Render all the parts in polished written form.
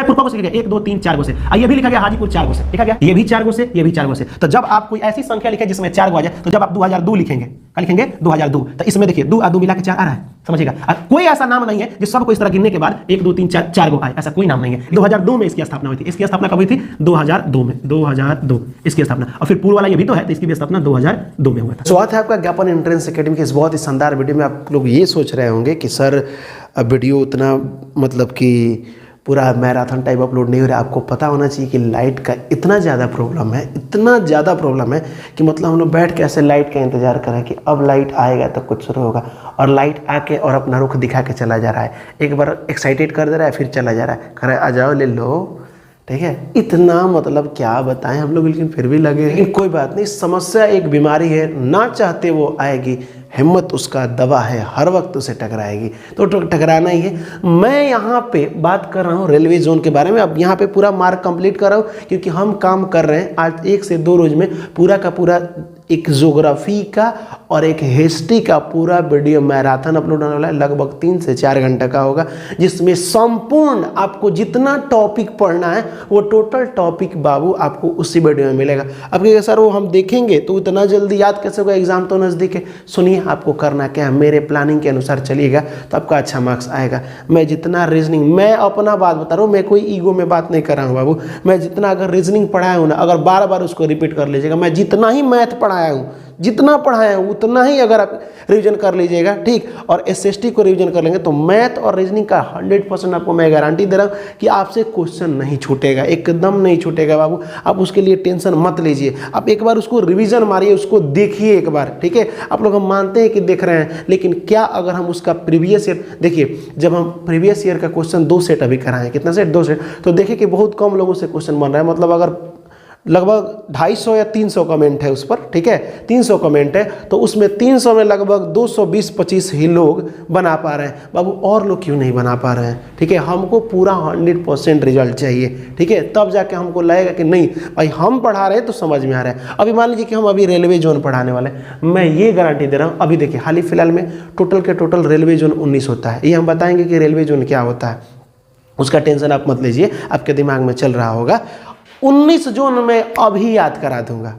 रायपुर कब से लिखा गया? 1 2 3 4 गो से। ये भी लिखा गया हाजीपुर 4 गो से लिखा गया, ये भी 4 गो से, ये भी 4 गो से। तो जब आप कोई ऐसी संख्या लिखे जिसमें 4 गो आ जाए, तो जब आप 2002 लिखेंगे, क्या लिखेंगे? 2002। तो इसमें देखिए 2 और 2 मिला के 4 आ रहा है, समझिएगा। कोई ऐसा नाम नहीं है जो सबको इस तरह गिनने के बाद 1 2 3 4 गो आए, ऐसा कोई नाम नहीं है। 2002 में इसकी स्थापना हुई थी। इसकी स्थापना कब हुई थी? 2002 में, 2002 इसकी स्थापना। और फिर पूर्व वाला ये भी तो है, तो इसकी भी स्थापना 2002 में हुआ था। स्वागत है आपका ज्ञापन एंट्रेंस एकेडमी के इस बहुत ही शानदार वीडियो में। आप लोग ये सोच रहे होंगे कि सर वीडियो उतना मतलब कि पूरा मैराथन टाइप अपलोड नहीं हो रहा है। आपको पता होना चाहिए कि लाइट का इतना ज़्यादा प्रॉब्लम है, इतना ज़्यादा प्रॉब्लम है कि मतलब हम लोग बैठ के ऐसे लाइट का इंतजार करें कि अब लाइट आएगा तो कुछ शुरू होगा, और लाइट आके और अपना रुख दिखा के चला जा रहा है। एक बार एक्साइटेड कर दे रहा है, फिर चला जा रहा है, कह रहा है आ जाओ ले लो, ठीक है। इतना मतलब क्या बताएं हम लोग, लेकिन फिर भी लगे। लेकिन कोई बात नहीं, समस्या एक बीमारी है, ना चाहते वो आएगी, हिम्मत उसका दवा है, हर वक्त उसे टकराएगी, तो टकराना ही है। मैं यहाँ पे बात कर रहा हूँ रेलवे जोन के बारे में। अब यहाँ पे पूरा मार्क कंप्लीट कर रहा हूँ क्योंकि हम काम कर रहे हैं आज 1 से 2 रोज में पूरा का पूरा एक ज्योग्राफी का और एक हिस्ट्री का पूरा वीडियो मैराथन अपलोड होने वाला है। लगभग 3 से 4 घंटे का होगा, जिसमें संपूर्ण आपको जितना टॉपिक पढ़ना है वो टोटल टॉपिक बाबू आपको उसी वीडियो में मिलेगा। अब कहिए सर वो हम देखेंगे तो इतना जल्दी याद कैसे होगा, एग्जाम तो नज़दीक है। सुनिए आपको करना क्या है, मेरे प्लानिंग के अनुसार चलिएगा तो आपका अच्छा मार्क्स आएगा। मैं जितना रीजनिंग, मैं अपना बात बता रहा हूँ, मैं कोई ईगो में बात नहीं कर रहा हूँ बाबू। मैं जितना अगर रीजनिंग पढ़ाया हूँ ना, अगर बार बार उसको रिपीट कर लीजिएगा। मैं जितना ही मैथ पढ़ाया हूँ, जितना पढ़ाया हूँ उतना ही अगर आप रिवीजन कर लीजिएगा, ठीक, और एसएसटी को रिवीजन कर लेंगे तो मैथ और रीजनिंग का 100% आपको मैं गारंटी दे रहा हूँ कि आपसे क्वेश्चन नहीं छूटेगा, एकदम नहीं छूटेगा बाबू। आप उसके लिए टेंशन मत लीजिए, आप एक बार उसको रिवीजन मारिए, उसको देखिए एक बार, ठीक है। आप लोग हम मानते हैं कि देख रहे हैं, लेकिन क्या अगर हम उसका प्रीवियस ईयर देखिए, जब हम प्रीवियस ईयर का क्वेश्चन 2 सेट अभी कराएं, कितना सेट? 2 सेट, तो देखिए कि बहुत कम लोगों से क्वेश्चन बन रहा है। मतलब अगर लगभग 250 या 300 कमेंट है उस पर, ठीक है, 300 कमेंट है, तो उसमें 300 में लगभग 220-25 ही लोग बना पा रहे हैं बाबू। और लोग क्यों नहीं बना पा रहे हैं? ठीक है, हमको पूरा 100% रिजल्ट चाहिए, ठीक है, तब जाके हमको लगेगा कि नहीं भाई हम पढ़ा रहे हैं तो समझ में आ रहा है। अभी मान लीजिए कि हम अभी रेलवे जोन पढ़ाने वाले हैं, मैं ये गारंटी दे रहा हूँ। अभी देखिए हाल ही फिलहाल में टोटल के टोटल रेलवे जोन 19 होता है। ये हम बताएंगे कि रेलवे जोन क्या होता है, उसका टेंशन आप मत लीजिए, आपके दिमाग में चल रहा होगा। 19 जोन में अभी याद करा दूंगा,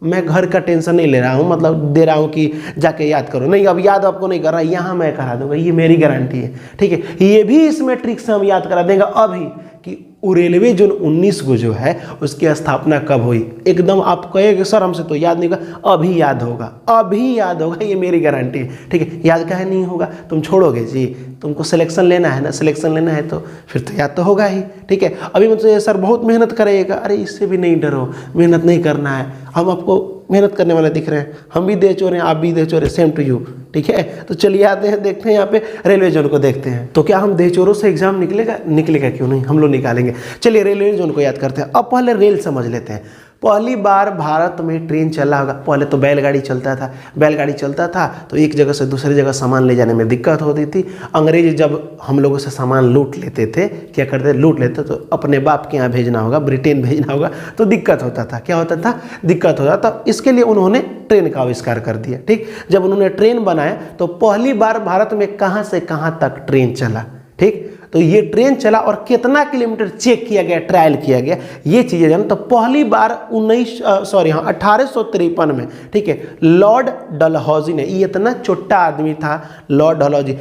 मैं घर का टेंशन नहीं ले रहा हूँ, मतलब दे रहा हूँ कि जाके याद करो, नहीं अब याद आपको नहीं कर रहा, यहाँ मैं करा दूंगा, ये मेरी गारंटी है, ठीक है। ये भी इसमें ट्रिक से हम याद करा देंगे अभी कि रेलवे जोन 19 को जो है उसकी स्थापना कब हुई। एकदम आप कहेंगे सर हमसे तो याद नहीं होगा, अभी याद होगा, अभी याद होगा, ये मेरी गारंटी है, ठीक है। याद काहे नहीं होगा? तुम छोड़ोगे जी, तुमको सिलेक्शन लेना है ना, सिलेक्शन लेना है तो फिर तो याद तो होगा ही, ठीक है। अभी मुझसे सर बहुत मेहनत करेगा, अरे इससे भी नहीं डरो, मेहनत नहीं करना है, हम आपको मेहनत करने वाले दिख रहे हैं, हम भी दे चोरे, आप भी दे चोरे, सेम टू यू, ठीक है। तो चलिए आते हैं, देखते हैं यहाँ पे रेलवे जोन को देखते हैं। तो क्या हम दे चोरों से एग्जाम निकलेगा? निकलेगा क्यों नहीं, हम लोग निकालेंगे। चलिए रेलवे जोन को याद करते हैं। अब पहले रेल समझ लेते हैं। पहली बार भारत में ट्रेन चला होगा, पहले तो बैलगाड़ी चलता था। बैलगाड़ी चलता था तो एक जगह से दूसरी जगह सामान ले जाने में दिक्कत होती थी। अंग्रेज जब हम लोगों से सामान लूट लेते थे, क्या करते? लूट लेते तो अपने बाप के यहाँ भेजना होगा, ब्रिटेन भेजना होगा, तो दिक्कत होता था। क्या होता था? दिक्कत होता था। इसके लिए उन्होंने ट्रेन का आविष्कार कर दिया, ठीक। जब उन्होंने ट्रेन बनाया तो पहली बार भारत में कहाँ से कहाँ तक ट्रेन चला, ठीक। तो ये ट्रेन चला और कितना किलोमीटर चेक किया गया, ट्रायल किया गया, ये चीज़ें जाना। तो पहली बार 1853 में, ठीक है, लॉर्ड डलहौजी ने, ये इतना छोटा आदमी था लॉर्ड डलहौजी,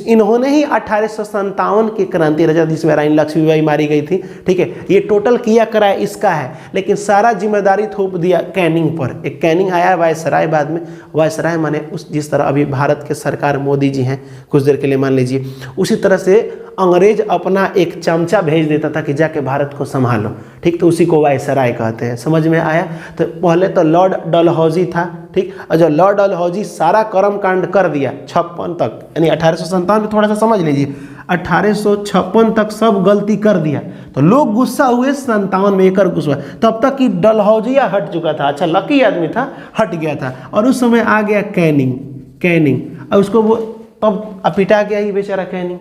इन्होंने ही 1857 की क्रांति रचा जिसमें रानी लक्ष्मीबाई मारी गई थी, ठीक है। ये टोटल किया कराया इसका है, लेकिन सारा जिम्मेदारी थोप दिया कैनिंग पर। एक कैनिंग आया वायसराय बाद में, वायसराय माने उस जिस तरह अभी भारत के सरकार मोदी जी हैं कुछ देर के लिए मान लीजिए, उसी तरह से अंग्रेज अपना एक चमचा भेज देता था कि जाके भारत को संभालो, ठीक। तो उसी को वायसराय कहते हैं, समझ में आया। तो पहले तो लॉर्ड डलहौजी था, ठीक। और जब लॉर्ड डलहौजी सारा कर्म कांड कर दिया 56 तक, यानी 1857 में थोड़ा सा समझ लीजिए, 1856 तक सब गलती कर दिया तो लोग गुस्सा हुए, 57 में एक गुस्सा, तब तक कि डलहौजिया हट चुका था। अच्छा लकी आदमी था, हट गया था। और उस समय आ गया कैनिंग, और उसको वो तब पिटा गया ही बेचारा कैनिंग,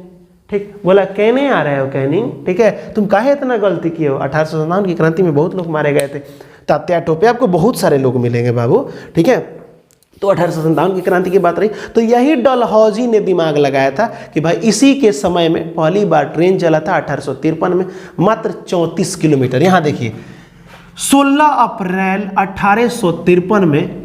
ठीक। बोला कहने आ रहे हो कैनिंग, ठीक है, तुम काहे इतना गलती किए हो? 1857 की क्रांति में बहुत लोग मारे गए थे। तात्या टोपे आपको बहुत सारे लोग मिलेंगे बाबू, ठीक है। तो 1857 की क्रांति की बात रही, तो यही डलहौजी ने दिमाग लगाया था कि भाई इसी के समय में पहली बार ट्रेन चला था 1853 में, मात्र 34 किलोमीटर। यहाँ देखिए 16 अप्रैल 1853 में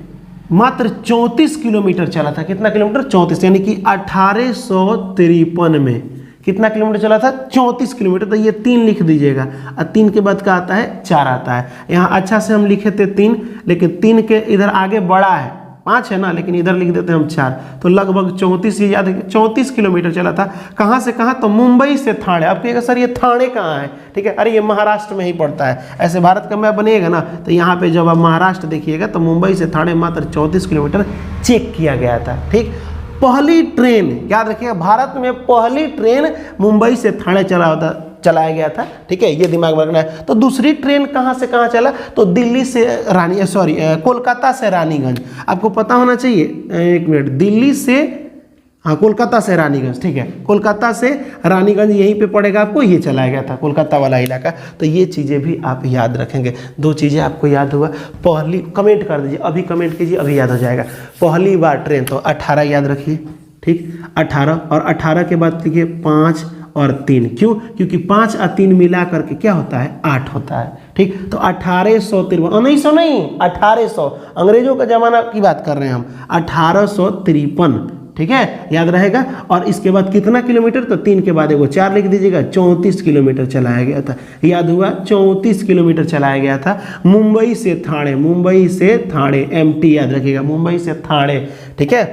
मात्र 34 किलोमीटर चला था। कितना किलोमीटर? 34, यानी कि 1853 में कितना किलोमीटर चला था? 34 किलोमीटर। तो ये 3 लिख दीजिएगा, और 3 के बाद क्या आता है? 4 आता है। यहाँ अच्छा से हम लिखे थे 3, लेकिन 3 के इधर आगे बड़ा है, 5 है ना, लेकिन इधर लिख देते हैं हम 4, तो लगभग 34, ये याद है 34 किलोमीटर चला था। कहाँ से कहाँ? तो मुंबई से ठाणे। आप कहिएगा सर ये ठाणे कहाँ है? ठीक है, अरे ये महाराष्ट्र में ही पड़ता है। ऐसे भारत का मैप बनेगा ना, तो यहाँ पे जब आप महाराष्ट्र देखिएगा तो मुंबई से ठाणे मात्र 34 किलोमीटर चेक किया गया था। ठीक, पहली ट्रेन याद रखिएगा, भारत में पहली ट्रेन मुंबई से ठाणे चलाया गया था। ठीक है, ये दिमाग में रखना है। तो दूसरी ट्रेन कहाँ से कहाँ चला? तो दिल्ली से कोलकाता से रानीगंज। आपको पता होना चाहिए, एक मिनट, दिल्ली से, हाँ, कोलकाता से रानीगंज। ठीक है, कोलकाता से रानीगंज यहीं पे पड़ेगा आपको, ये चलाया गया था कोलकाता वाला इलाका। तो ये चीज़ें भी आप याद रखेंगे। 2 चीज़ें आपको याद हुआ। पहली, कमेंट कर दीजिए, अभी कमेंट कीजिए, अभी याद हो जाएगा। पहली बार ट्रेन, तो 18 याद रखिए। ठीक, 18, और 18 के बाद लिखिए 5 और 3। क्यों? क्योंकि 5 और 3 मिला करके क्या होता है? 8 होता है। ठीक, तो 1853, 1900 नहीं, 1800, अंग्रेजों का जमाना की बात कर रहे हैं हम, 1853। ठीक है, याद रहेगा। और इसके बाद कितना किलोमीटर? तो 3 के बाद एगो 4 लिख दीजिएगा, 34 किलोमीटर चलाया गया था। याद हुआ? 34 किलोमीटर चलाया गया था मुंबई से ठाणे। मुंबई से ठाणे, MT याद रखिएगा, मुंबई से ठाणे। ठीक है,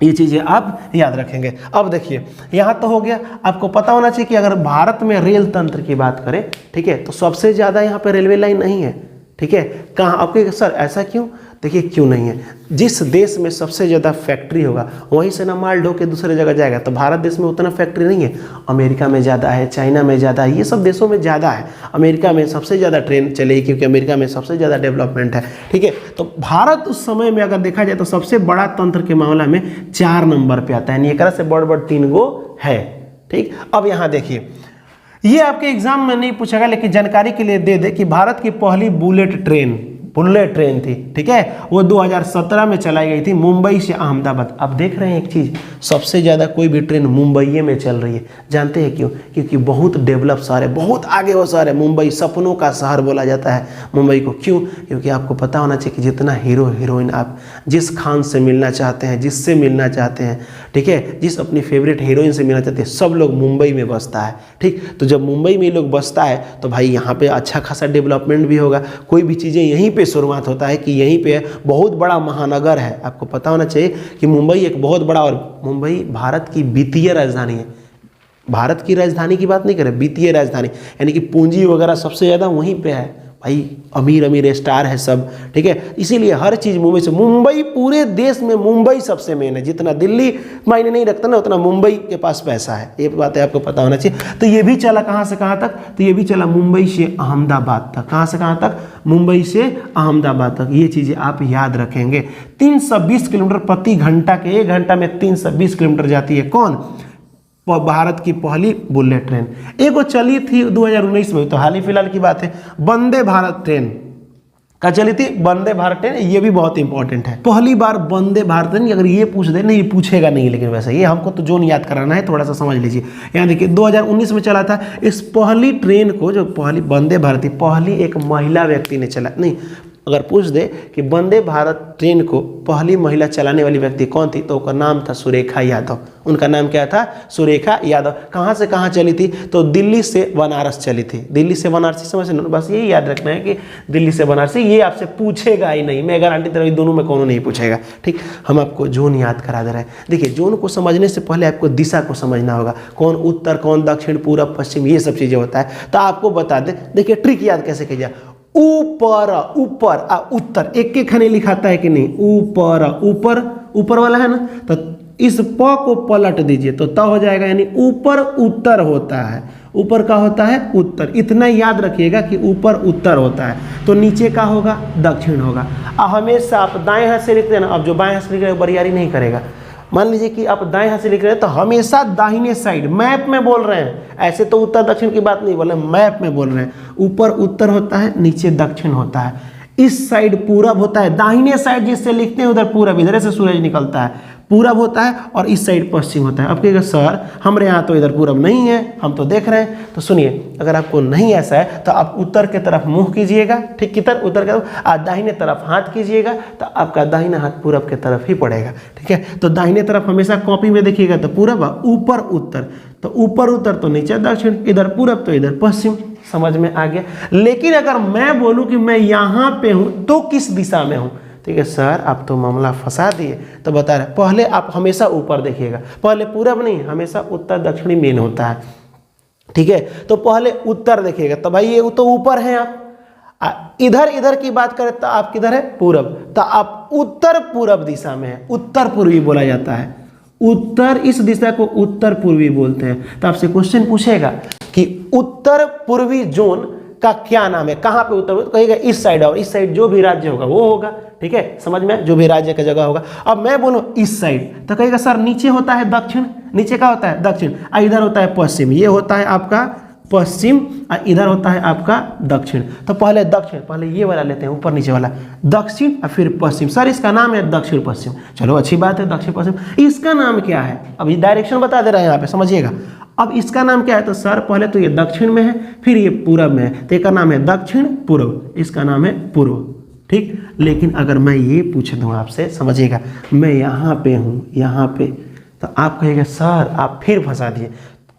ये चीज़ें आप याद रखेंगे। अब देखिए, यहाँ तो हो गया। आपको पता होना चाहिए कि अगर भारत में रेल तंत्र की बात करें, ठीक है, तो सबसे ज़्यादा यहाँ पे रेलवे लाइन नहीं है। ठीक है, कहाँ? आपके सर ऐसा क्यों? देखिए क्यों नहीं है। जिस देश में सबसे ज़्यादा फैक्ट्री होगा वहीं से ना माल ढो के दूसरे जगह जाएगा। तो भारत देश में उतना फैक्ट्री नहीं है। अमेरिका में ज़्यादा है, चाइना में ज़्यादा है, ये सब देशों में ज़्यादा है। अमेरिका में सबसे ज़्यादा ट्रेन चलेगी क्योंकि अमेरिका में सबसे ज़्यादा डेवलपमेंट है। ठीक है, तो भारत उस समय में अगर देखा जाए तो सबसे बड़ा तंत्र के मामला में 4 नंबर पर आता है, यानी एक से बड़ 3 गो है। ठीक, अब यहाँ देखिए, ये आपके एग्जाम में नहीं पूछेगा, लेकिन जानकारी के लिए दे दे कि भारत की पहली बुलेट ट्रेन थी। ठीक है, वो 2017 में चलाई गई थी मुंबई से अहमदाबाद। अब देख रहे हैं एक चीज़, सबसे ज़्यादा कोई भी ट्रेन मुंबई में चल रही है। जानते हैं क्यों? क्योंकि बहुत डेवलप शहर है, बहुत आगे वो शहर है। मुंबई सपनों का शहर बोला जाता है मुंबई को। क्यों? क्योंकि आपको पता होना चाहिए कि जितना हीरो हीरोइन आप जिस खान से मिलना चाहते हैं, जिससे मिलना चाहते हैं, ठीक है, जिस अपनी फेवरेट हीरोइन से मिलना चाहते हैं, सब लोग मुंबई में बसता है। ठीक, तो जब मुंबई में लोग बसता है तो भाई यहाँ पे अच्छा खासा डेवलपमेंट भी होगा। कोई भी चीज़ें यहीं पे शुरुआत होता है कि यहीं पे बहुत बड़ा महानगर है। आपको पता होना चाहिए कि मुंबई एक बहुत बड़ा, और मुंबई भारत की वित्तीय राजधानी है। भारत की राजधानी की बात नहीं करें, वित्तीय राजधानी, यानी कि पूंजी वगैरह सबसे ज़्यादा वहीं पे है। भाई अमीर स्टार है सब। ठीक है, इसीलिए हर चीज़ मुंबई से। मुंबई पूरे देश में मुंबई सबसे मेन है। जितना दिल्ली मायने नहीं रखता ना, उतना मुंबई के पास पैसा है। ये बात है, आपको पता होना चाहिए। तो ये भी चला कहाँ से कहाँ तक? तो ये भी चला मुंबई से अहमदाबाद तक। कहाँ से कहाँ तक? मुंबई से अहमदाबाद तक। ये चीज़ें आप याद रखेंगे। 320 किलोमीटर प्रति घंटा के, 1 घंटा में 320 किलोमीटर जाती है। कौन? भारत की पहली बुलेट ट्रेन। एगो चली थी 2019 में, तो हाल ही फिलहाल की बात है, वंदे भारत ट्रेन का चली थी। वंदे भारत ट्रेन, ये भी बहुत इंपॉर्टेंट है। पहली बार वंदे भारत ट्रेन, अगर ये पूछ दे, नहीं पूछेगा नहीं, लेकिन वैसे ये हमको तो जोन याद कराना है, थोड़ा सा समझ लीजिए। यहाँ देखिए 2019 में चला था। इस पहली ट्रेन को, जो पहली वंदे भारत थी, पहली एक महिला व्यक्ति ने चला। नहीं, अगर पूछ दे कि वंदे भारत ट्रेन को पहली महिला चलाने वाली व्यक्ति कौन थी, तो उसका नाम था सुरेखा यादव। उनका नाम क्या था? सुरेखा यादव। कहाँ से कहाँ चली थी? तो दिल्ली से बनारस चली थी। दिल्ली से बनारसी समझ, बस यही याद रखना है कि दिल्ली से बनारसी। ये आपसे पूछेगा ही नहीं, मैं गारंटी दे रहा हूं, दोनों में कोनो नहीं पूछेगा। ठीक, हम आपको जोन याद करा दे रहे हैं। देखिए, जोन को समझने से पहले आपको दिशा को समझना होगा। कौन उत्तर, कौन दक्षिण, पूरब, पश्चिम, ये सब चीज़ें होता है। तो आपको बता दें, देखिए ट्रिक याद कैसे कीजिए। ऊपर, ऊपर उत्तर, एक खने लिखाता है कि नहीं? ऊपर, ऊपर, ऊपर वाला है ना, तो इस प को पलट दीजिए तो त हो जाएगा, यानी ऊपर उत्तर होता है। ऊपर का होता है उत्तर। इतना याद रखिएगा कि ऊपर उत्तर होता है। तो नीचे का होगा दक्षिण होगा। हमेशा आप दाएं हाथ से लिखते हैं ना, अब जो बाएं हाथ से लिख रहे हैं बरियारी नहीं करेगा। मान लीजिए कि आप दाएं हाथ से लिख रहे हैं तो हमेशा दाहिने साइड, मैप में बोल रहे हैं, ऐसे तो उत्तर दक्षिण की बात नहीं बोल रहे, मैप में बोल रहे हैं। ऊपर उत्तर होता है, नीचे दक्षिण होता है। इस साइड पूरब होता है, दाहिने साइड जिससे लिखते हैं उधर पूरब, इधर से सूरज निकलता है, पूरब होता है, और इस साइड पश्चिम होता है। अब कहेगा सर हमारे यहाँ तो इधर पूरब नहीं है, हम तो देख रहे हैं। तो सुनिए, अगर आपको नहीं ऐसा है तो आप उत्तर की तरफ मुंह कीजिएगा, ठीक, किधर उत्तर की तरफ, और दाहिने तरफ हाथ कीजिएगा तो आपका दाहिना हाथ पूरब की तरफ ही पड़ेगा, ठीक है। तो दाहिने तरफ हमेशा कॉपी में देखिएगा तो पूरब, ऊपर उत्तर, तो ऊपर उत्तर तो नीचे दक्षिण, इधर पूरब तो इधर पश्चिम, समझ में आ गया। लेकिन अगर मैं बोलूं कि मैं यहाँ पे हूं तो किस दिशा में हूं, ठीक है सर आप तो मामला फंसा दिए। तो बता रहे पहले आप हमेशा ऊपर देखिएगा, पहले पूरब नहीं, हमेशा उत्तर दक्षिणी मेन होता है, ठीक है। तो पहले उत्तर देखिएगा, तो भाई ये तो ऊपर है आप, इधर इधर की बात करें तो आप किधर है, पूरब, तो आप उत्तर पूरब दिशा में है, उत्तर पूर्वी बोला जाता है, उत्तर, इस दिशा को उत्तर पूर्वी बोलते हैं। तो आपसे क्वेश्चन पूछेगा कि उत्तर पूर्वी जोन का क्या नाम है, कहाँ पे उत्तर, तो कहेगा इस साइड, और इस साइड जो भी राज्य होगा वो होगा, ठीक है, समझ में, जो भी राज्य का जगह होगा। अब मैं बोलूं इस साइड तो कहेगा सर नीचे होता है दक्षिण, नीचे का होता है दक्षिण, और इधर होता है पश्चिम, ये होता है आपका पश्चिम, और इधर होता है आपका दक्षिण। तो पहले दक्षिण, पहले ये वाला लेते हैं, ऊपर नीचे वाला, दक्षिण और फिर पश्चिम। सर इसका नाम है दक्षिण पश्चिम, चलो अच्छी बात है, दक्षिण पश्चिम। इसका नाम क्या है, अभी डायरेक्शन बता दे रहे हैं यहाँ पे, समझिएगा। अब इसका नाम क्या है, तो सर पहले तो ये दक्षिण में है, फिर ये पूरब में है, तो इसका नाम है दक्षिण पूर्व, इसका नाम है पूर्व, ठीक। लेकिन अगर मैं ये पूछ दूँ आपसे, समझिएगा, मैं यहाँ पे हूँ, यहाँ पे, तो आप कहेंगे सर आप फिर फंसा दिए।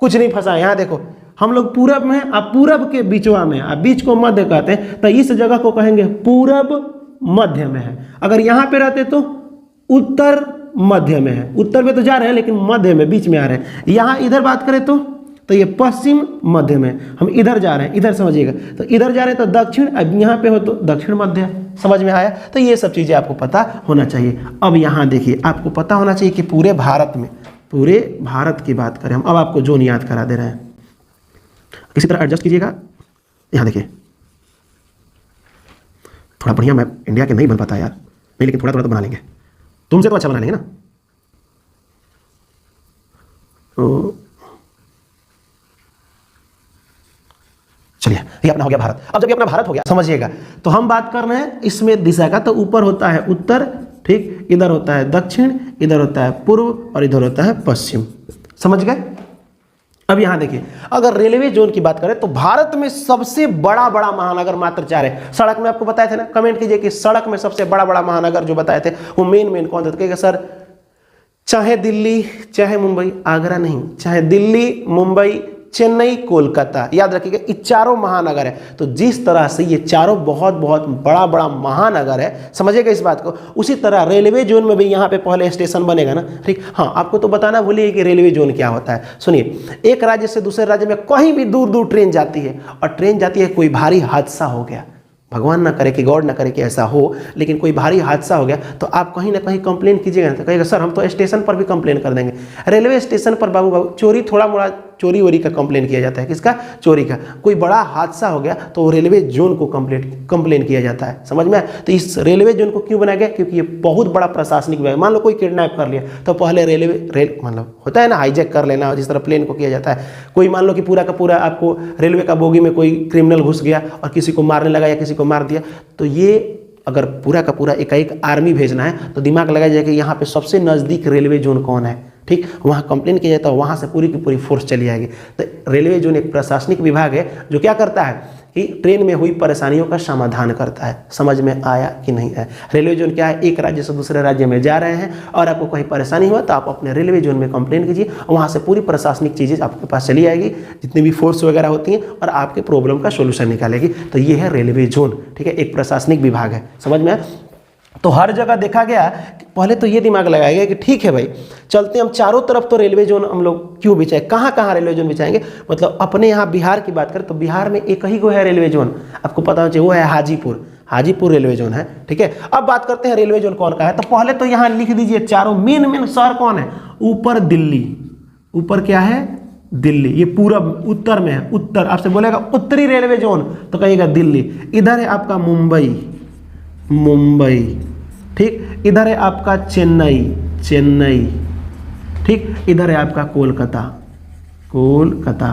कुछ नहीं फंसा, यहाँ देखो हम लोग पूरब में हैं, आप पूरब के बीचवा में, आप बीच को मध्य कहते हैं, तो इस जगह को कहेंगे पूरब मध्य में है। अगर यहाँ पे रहते तो उत्तर मध्य में है, उत्तर में तो जा रहे हैं लेकिन मध्य में, बीच में आ रहे हैं। यहाँ इधर बात करें तो ये पश्चिम मध्य में, हम इधर जा रहे हैं, इधर समझिएगा, तो इधर जा रहे हैं तो दक्षिण, अब यहाँ पे हो तो दक्षिण मध्य, समझ में आया। तो ये सब चीज़ें आपको पता होना चाहिए। अब यहाँ देखिए, आपको पता होना चाहिए कि पूरे भारत में, पूरे भारत की बात करें हम, अब आपको जोन याद करा दे रहे हैं, किसी तरह एडजस्ट कीजिएगा। यहाँ देखिए, थोड़ा बढ़िया मैप इंडिया के नहीं बन पाता यार, नहीं, लेकिन थोड़ा थोड़ा तो बना लेंगे, तुमसे तो अच्छा बना लेंगे ना। तो चलिए, ये अपना हो गया भारत। अब जब ये अपना भारत हो गया, समझिएगा, तो हम बात कर रहे हैं इसमें दिशा का, तो ऊपर होता है उत्तर, ठीक, इधर होता है दक्षिण, इधर होता है पूर्व, और इधर होता है पश्चिम, समझ गए। अब यहां देखिए, अगर रेलवे जोन की बात करें तो भारत में सबसे बड़ा बड़ा महानगर मात्र 4 है। सड़क में आपको बताए थे ना, कमेंट कीजिए कि सड़क में सबसे बड़ा बड़ा महानगर जो बताए थे वो मेन कौन थे। तो कहेगा सर चाहे दिल्ली, चाहे मुंबई, आगरा नहीं, चाहे दिल्ली, मुंबई, चेन्नई, कोलकाता, याद रखिएगा ये चारों महानगर है। तो जिस तरह से ये चारों बहुत बहुत बड़ा बड़ा महानगर है, समझिएगा इस बात को, उसी तरह रेलवे जोन में भी यहाँ पे पहले स्टेशन बनेगा ना, ठीक। हाँ, आपको तो बताना भूलिए कि रेलवे जोन क्या होता है। सुनिए, एक राज्य से दूसरे राज्य में कहीं भी दूर दूर ट्रेन जाती है, और ट्रेन जाती है, कोई भारी हादसा हो गया, भगवान ना करे कि गॉड ना करे कि ऐसा हो, लेकिन कोई भारी हादसा हो गया तो आप कहीं ना कहीं कंप्लेन कीजिएगा, तो कहेगा सर हम तो स्टेशन पर भी कंप्लेन कर देंगे। रेलवे स्टेशन पर बाबू चोरी, थोड़ा मोड़ा चोरी वोरी का कंप्लेन किया जाता है, किसका, चोरी का। कोई बड़ा हादसा हो गया तो रेलवे जोन को कंप्लेन किया जाता है, समझ में। तो इस रेलवे जोन को क्यों बनाया गया, क्योंकि ये बहुत बड़ा प्रशासनिक विभाग। मान लो कोई किडनैप कर लिया तो पहले मतलब होता है ना, हाईजैक कर लेना, जिस तरह प्लेन को किया जाता है। कोई मान लो कि पूरा का पूरा आपको रेलवे का बोगी में कोई क्रिमिनल घुस गया और किसी को मारने लगा या किसी को मार दिया, तो ये अगर पूरा का पूरा एक आर्मी भेजना है तो दिमाग लगाया जाए कि यहाँ पे सबसे नज़दीक रेलवे जोन कौन है, ठीक, वहाँ कंप्लेन किया जाता है, वहाँ से पूरी की पूरी फोर्स चली आएगी। तो रेलवे जोन एक प्रशासनिक विभाग है जो क्या करता है कि ट्रेन में हुई परेशानियों का समाधान करता है। समझ में आया कि नहीं है। रेलवे जोन क्या है, एक राज्य से दूसरे राज्य में जा रहे हैं और आपको कोई परेशानी हुआ तो आप अपने रेलवे जोन में कंप्लेन कीजिए, वहाँ से पूरी प्रशासनिक चीज़ें आपके पास चली आएगी, जितनी भी फोर्स वगैरह होती हैं, और आपके प्रॉब्लम का सोल्यूशन निकालेगी। तो ये है रेलवे जोन, ठीक है, एक प्रशासनिक विभाग है, समझ में। तो हर जगह देखा गया, पहले तो ये दिमाग लगाया गया कि ठीक है भाई, चलते हम चारों तरफ तो रेलवे जोन हम लोग क्यों बिछाएं, कहाँ कहाँ रेलवे जोन बिछाएंगे। मतलब अपने यहाँ बिहार की बात करें तो बिहार में एक ही को है रेलवे जोन, आपको पता होना चाहिए, वो है हाजीपुर रेलवे जोन है, ठीक है। अब बात करते हैं रेलवे जोन कौन का है। तो पहले तो यहाँ लिख दीजिए चारों मेन शहर कौन है। ऊपर दिल्ली, ऊपर क्या है, दिल्ली, ये पूरब उत्तर में है, उत्तर। आपसे बोलेगा उत्तरी रेलवे जोन तो कहिएगा दिल्ली। इधर है आपका मुंबई, ठीक। इधर है आपका चेन्नई, ठीक। इधर है आपका कोलकाता।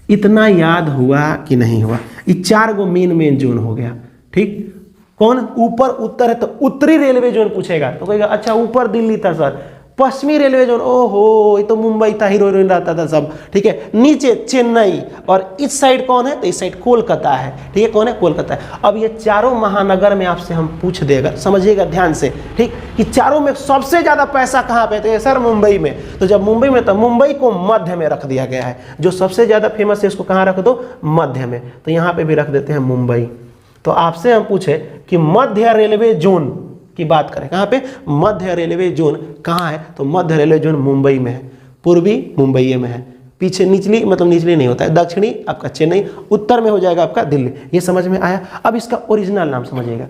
इतना याद हुआ कि नहीं हुआ। ये 4 गो मेन जोन हो गया, ठीक। कौन ऊपर उत्तर है तो उत्तरी रेलवे जोन पूछेगा तो कहेगा अच्छा ऊपर दिल्ली था सर, पश्चिमी रेलवे जोन ओहो ये तो मुंबई था, हीरो हीरोइन रहता था सब, ठीक है, नीचे चेन्नई, और इस साइड कौन है तो इस साइड कोलकाता है, ठीक है, कौन है कोलकाता है। अब ये चारों महानगर में आपसे हम पूछ देगा, समझिएगा ध्यान से, ठीक, कि चारों में सबसे ज्यादा पैसा कहाँ पे तो सर मुंबई में, तो जब मुंबई में तो मुंबई को मध्य में रख दिया गया है, जो सबसे ज्यादा फेमस है उसको कहाँ रख दो मध्य में, तो यहाँ पे भी रख देते हैं मुंबई। तो आपसे हम पूछे कि मध्य रेलवे जोन की बात करें, कहाँ पे मध्य रेलवे जोन कहाँ है तो मध्य रेलवे जोन मुंबई में है, पूर्वी मुंबई में है, पीछे निचली मतलब निचली नहीं होता है, दक्षिणी आपका चेन्नई, उत्तर में हो जाएगा आपका दिल्ली। ये समझ में आया। अब इसका ओरिजिनल नाम समझिएगा,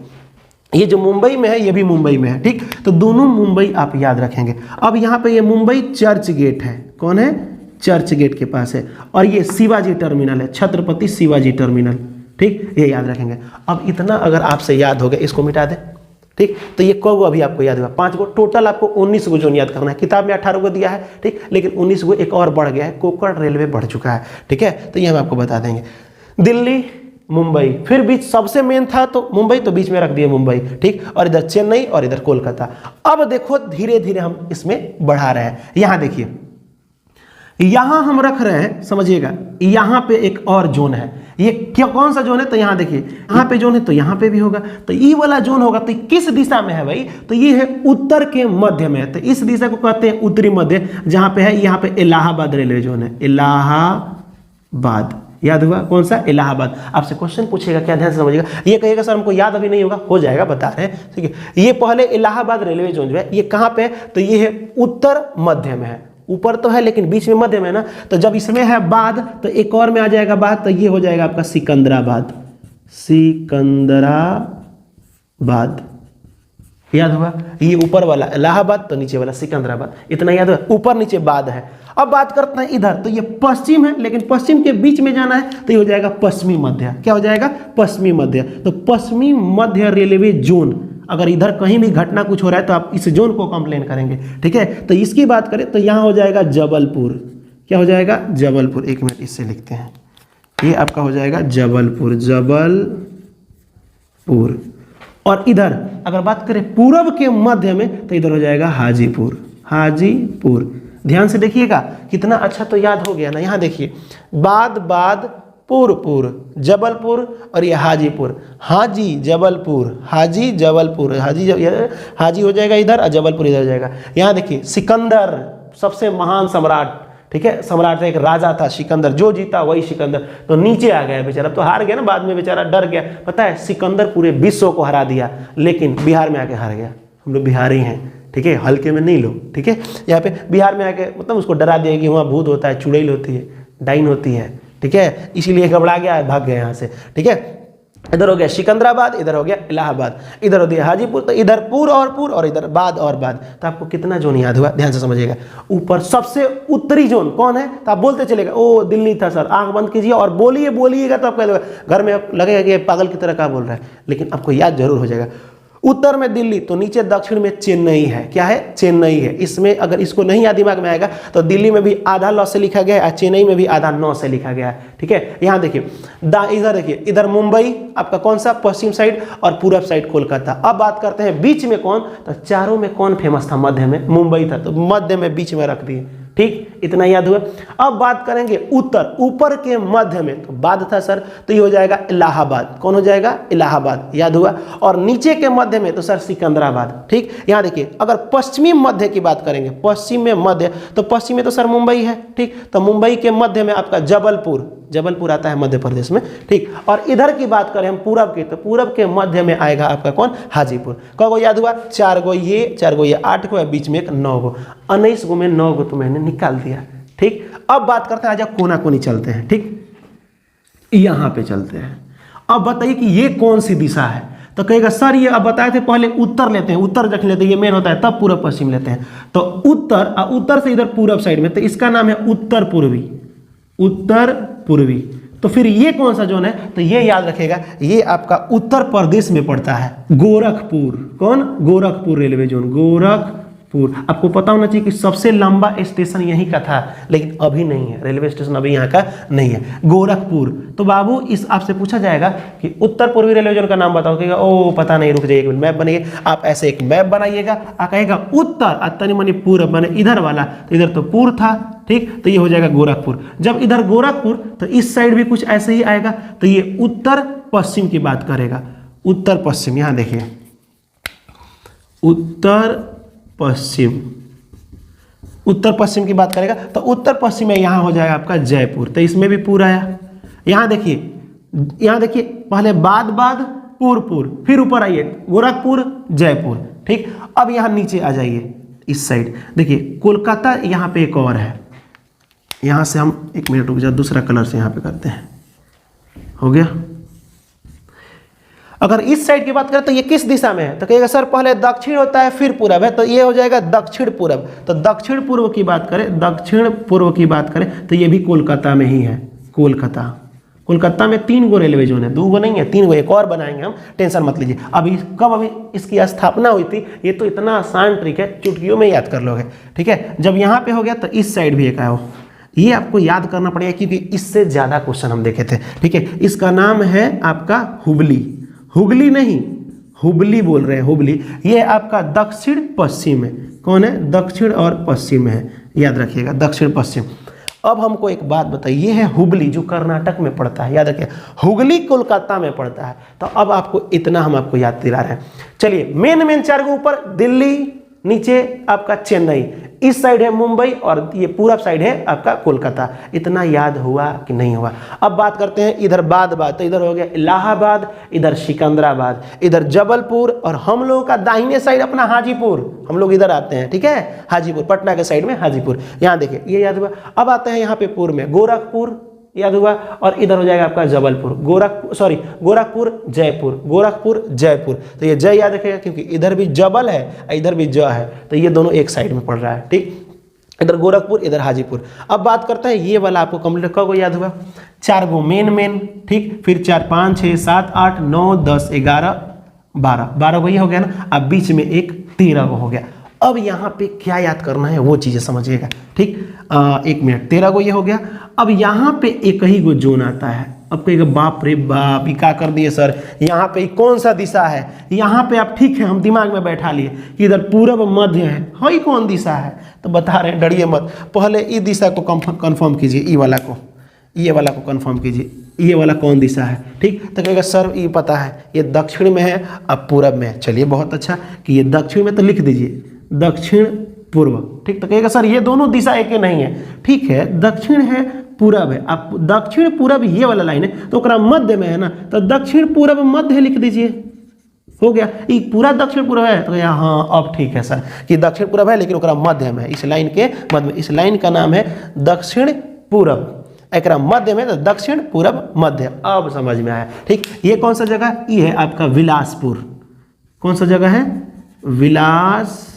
ये जो मुंबई में है ये भी मुंबई में है, ठीक, तो दोनों मुंबई आप याद रखेंगे। अब यहाँ पे ये मुंबई चर्च गेट है, कौन है चर्च गेट के पास है, और ये शिवाजी टर्मिनल है, छत्रपति शिवाजी टर्मिनल, ठीक, ये याद रखेंगे। अब इतना अगर आपसे याद हो गया, इसको मिटा दे, ठीक, तो ये कौ अभी आपको याद हुआ 5 गो, टोटल आपको 19 गो जोन याद करना है, किताब में 18 गो दिया है, ठीक, लेकिन 19 गो एक और बढ़ गया है, कोंकण रेलवे बढ़ चुका है, ठीक है, तो ये हम आपको बता देंगे। दिल्ली मुंबई, फिर बीच सबसे मेन था तो मुंबई, तो बीच में रख दिए मुंबई, ठीक, और इधर चेन्नई और इधर कोलकाता। अब देखो धीरे धीरे हम इसमें बढ़ा रहे हैं, यहां देखिए यहां हम रख रहे हैं, समझिएगा, यहां पे एक और जोन है, ये क्या कौन सा जोन है तो यहां देखिए यहां पे जोन है तो यहां पे भी होगा, तो ये वाला जोन होगा तो किस दिशा में है भाई, तो ये है उत्तर के मध्य में है, तो इस दिशा को कहते हैं उत्तरी मध्य, जहां पे है यहां पे इलाहाबाद रेलवे जोन है, इलाहाबाद, याद हुआ कौन सा इलाहाबाद। आपसे क्वेश्चन पूछेगा क्या, ध्यान से समझिएगा, ये कहिएगा सर हमको याद अभी नहीं होगा, हो जाएगा बता रहे हैं, ठीक है। ये पहले इलाहाबाद रेलवे जोन जो है ये कहां पे है तो ये है उत्तर मध्य में है, ऊपर तो है लेकिन बीच में मध्य में है ना, तो जब इसमें है बाद तो एक और में आ जाएगा बाद, तो ये हो जाएगा आपका सिकंदराबाद, सिकंदराबाद, याद हुआ, ये ऊपर वाला इलाहाबाद तो नीचे वाला सिकंदराबाद, इतना याद हुआ, ऊपर नीचे बाद है। अब बात करते हैं इधर, तो ये पश्चिम है लेकिन पश्चिम के बीच में जाना है तो ये हो जाएगा पश्चिमी मध्य, क्या हो जाएगा पश्चिमी मध्य, तो पश्चिमी मध्य रेलवे जोन। अगर इधर कहीं भी घटना कुछ हो रहा है तो आप इस जोन को कंप्लेन करेंगे, ठीक है। तो इसकी बात करें तो यहाँ हो जाएगा जबलपुर, क्या हो जाएगा जबलपुर, एक मिनट इससे लिखते हैं, ये आपका हो जाएगा जबलपुर, जबलपुर। और इधर अगर बात करें पूरब के मध्य में तो इधर हो जाएगा हाजीपुर, हाजीपुर। ध्यान से देखिएगा कितना अच्छा तो याद हो गया ना। यहाँ देखिए बाद बाद पुर जबलपुर और ये हाजीपुर, हाजी जबलपुर, हाजी जबलपुर, हाजी हो जाएगा इधर और जबलपुर इधर हो जाएगा। यहाँ देखिए सिकंदर सबसे महान सम्राट, ठीक है, सम्राट एक राजा था सिकंदर, जो जीता वही सिकंदर, तो नीचे आ गया बेचारा, तो हार गया ना बाद में, बेचारा डर गया। पता है सिकंदर पूरे विश्व को हरा दिया लेकिन बिहार में आके हार गया। हम लोग बिहारी हैं, ठीक है, हल्के में नहीं लो, ठीक है। यहाँ पे बिहार में आके मतलब उसको डरा दिया कि वहाँ भूत होता है, चुड़ैल होती है, डाइन होती है, ठीक है, इसीलिए घबरा गया, भाग गया यहाँ से, ठीक है। इधर हो गया सिकंदराबाद, इधर हो गया इलाहाबाद, इधर हो गया हाजीपुर, तो इधर पुर और इधर बाद और बाद। तो आपको कितना जोन याद हुआ, ध्यान से समझिएगा। ऊपर सबसे उत्तरी जोन कौन है तो आप बोलते चलेगा ओ दिल्ली था सर, आंख बंद कीजिए और बोलिएगा तो आपको घर में लगेगा कि पागल की तरह क्या बोल रहा है, लेकिन आपको याद जरूर हो जाएगा। उत्तर में दिल्ली तो नीचे दक्षिण में चेन्नई है, क्या है चेन्नई है। इसमें अगर इसको नहीं याद दिमाग में आएगा तो दिल्ली में भी आधा लॉ से लिखा गया है, चेन्नई में भी आधा 9 से लिखा गया है, ठीक है। यहाँ देखिए इधर देखिए, इधर मुंबई आपका कौन सा पश्चिम साइड और पूरब साइड कोलकाता। अब बात करते हैं बीच में कौन, तो चारों में कौन फेमस था, मध्य में मुंबई था, तो मध्य में बीच में रख दिए, ठीक, इतना याद हुआ। अब बात करेंगे उत्तर, ऊपर के मध्य में तो बाद था सर, तो ये हो जाएगा इलाहाबाद, कौन हो जाएगा इलाहाबाद, याद हुआ। और नीचे के मध्य में तो सर सिकंदराबाद, ठीक। यहाँ देखिए अगर पश्चिमी मध्य की बात करेंगे, पश्चिम में मध्य तो पश्चिम में तो सर मुंबई है, ठीक, तो मुंबई के मध्य में आपका जबलपुर आता है मध्य प्रदेश में, ठीक। और इधर की बात करें हम पूरब की, तो पूरब के मध्य में आएगा आपका कौन हाजीपुर। क गो याद हुआ, 4 गो ये 8 गो, बीच में एक 9 गो, 19 गो में 9 गो तो मैंने निकाल दिया, ठीक। अब बात करते हैं, आजा कोना कोनी चलते हैं, ठीक, यहां पे चलते हैं। अब बताइए कि ये कौन सी दिशा है, तो कहेगा सर ये अब बताए थे पहले उत्तर लेते हैं, उत्तर रख लेते हैं, ये मेन होता है, तब पूरब पश्चिम लेते हैं। तो उत्तर से इधर पूरब साइड में, तो इसका नाम है उत्तर पूर्वी। तो फिर ये कौन सा जोन है, तो ये याद रखेगा, ये आपका उत्तर प्रदेश में पड़ता है, गोरखपुर। कौन, गोरखपुर रेलवे जोन, पुर। आपको पता होना चाहिए कि सबसे लंबा स्टेशन यहीं का था, लेकिन अभी नहीं है, रेलवे स्टेशन अभी यहाँ का नहीं है, गोरखपुर। तो बाबू इस आपसे पूछा जाएगा कि उत्तर पूर्वी रेलवे जोन का नाम बताओ, कहेगा ओ पता नहीं, रुक जाइए एक मिनट, मैप बनाइए। आप ऐसे एक मैप बनाइएगा, आप कहेगा उत्तर तनी मनी पूर्व माने इधर वाला, तो इधर तो पूर्व था, ठीक, तो ये हो जाएगा गोरखपुर। जब इधर गोरखपुर तो इस साइड भी कुछ ऐसे ही आएगा, तो ये उत्तर पश्चिम की बात करेगा, उत्तर पश्चिम। यहां देखिए उत्तर पश्चिम, उत्तर पश्चिम की बात करेगा, तो उत्तर पश्चिम में यहां हो जाएगा आपका जयपुर, तो इसमें भी पूरा आया। यहां देखिए पहले बाद पुर, फिर ऊपर आइए गोरखपुर जयपुर, ठीक। अब यहां नीचे आ जाइए इस साइड, देखिए कोलकाता यहां पे एक और है, यहां से हम एक मिनट रुक जाओ, दूसरा कलर से यहां पे करते हैं, हो गया। अगर इस साइड की बात करें तो ये किस दिशा में है, तो कहेगा सर पहले दक्षिण होता है फिर पूरब है, तो ये हो जाएगा दक्षिण पूरब। तो दक्षिण पूर्व की बात करें, दक्षिण पूर्व की बात करें तो ये भी कोलकाता में ही है, कोलकाता में 3 गो रेलवे जोन है, 2 गो नहीं है, 3 गो, एक और बनाएंगे हम, टेंशन मत लीजिए। अभी इसकी स्थापना हुई थी, ये तो इतना आसान ट्रिक है, चुटकियों में याद कर लोगे, ठीक है। जब यहाँ पे हो गया तो इस साइड भी एक आया हो, ये आपको याद करना पड़ेगा क्योंकि इससे ज्यादा क्वेश्चन हम देखे थे, ठीक है। इसका नाम है आपका हुगली नहीं, हुबली बोल रहे हैं, हुबली। ये आपका दक्षिण पश्चिम है, कौन है, दक्षिण और पश्चिम में है, याद रखिएगा दक्षिण पश्चिम। अब हमको एक बात बताइए, ये है हुबली जो कर्नाटक में पड़ता है, याद रखिए हुगली कोलकाता में पड़ता है। तो अब आपको इतना हम आपको याद दिला रहे हैं। चलिए मेन 4 को ऊपर दिल्ली, नीचे आपका चेन्नई, इस साइड है मुंबई और ये पूरा साइड है आपका कोलकाता। इतना याद हुआ कि नहीं हुआ। अब बात करते हैं इधर बाद, तो इधर हो गया इलाहाबाद, इधर सिकंदराबाद, इधर जबलपुर, और हम लोगों का दाहिने साइड अपना हाजीपुर, हम लोग इधर आते हैं, ठीक है, हाजीपुर, पटना के साइड में हाजीपुर। यहाँ देखिए ये याद हुआ। अब आते हैं यहाँ पे पूर्व में गोरखपुर, याद हुआ, और इधर हो जाएगा आपका जबलपुर, गोरखपुर जयपुर। तो ये जय याद रखेगा क्योंकि इधर भी जबल है इधर भी ज है, तो ये दोनों एक साइड में पड़ रहा है, ठीक। इधर गोरखपुर इधर हाजीपुर। अब बात करते हैं ये वाला, आपको कंप्लीट कब याद हुआ, 4 गो मेन, ठीक, फिर 4 5 6 7 8 9 10 11 12 गो ये हो गया ना। अब बीच में एक 13 गो हो गया। अब यहाँ पे क्या याद करना है वो चीज़ें समझिएगा, ठीक। 1 मिनट, 13 गो ये हो गया। अब यहाँ पे एक ही गो जोन आता है। अब कहेगा बाप रे बाप, ये क्या कर दिए सर, यहाँ पे कौन सा दिशा है, यहाँ पे आप ठीक है हम दिमाग में बैठा लिए कि इधर पूरब मध्य है, ही कौन दिशा है, तो बता रहे हैं डरिए मत, पहले इस दिशा को कंफर्म कीजिए, ये वाला को कंफर्म कीजिए, ये वाला कौन दिशा है, ठीक। तो कहेगा सर ये पता है, ये दक्षिण में है, अब पूरब में है। चलिए बहुत अच्छा कि ये दक्षिण में, तो लिख दीजिए दक्षिण पूर्व, ठीक। तो कहेगा सर ये दोनों दिशा एक ही नहीं है, ठीक है, दक्षिण है पूरब है, आप दक्षिण पूरब ये वाला लाइन है तो ओकरा मध्य में है ना, तो दक्षिण पूरब मध्य लिख दीजिए, हो गया। ये पूरा दक्षिण पूरब है, तो हाँ अब ठीक है सर कि दक्षिण पूरब है लेकिन ओकरा मध्य में है, इस लाइन के मध्य में, इस लाइन का नाम है दक्षिण पूरब, एक मध्य में तो दक्षिण पूरब मध्य। अब समझ में आया, ठीक। ये कौन सा जगह, ये है आपका विलासपुर, कौन सा जगह है, विलासपुर,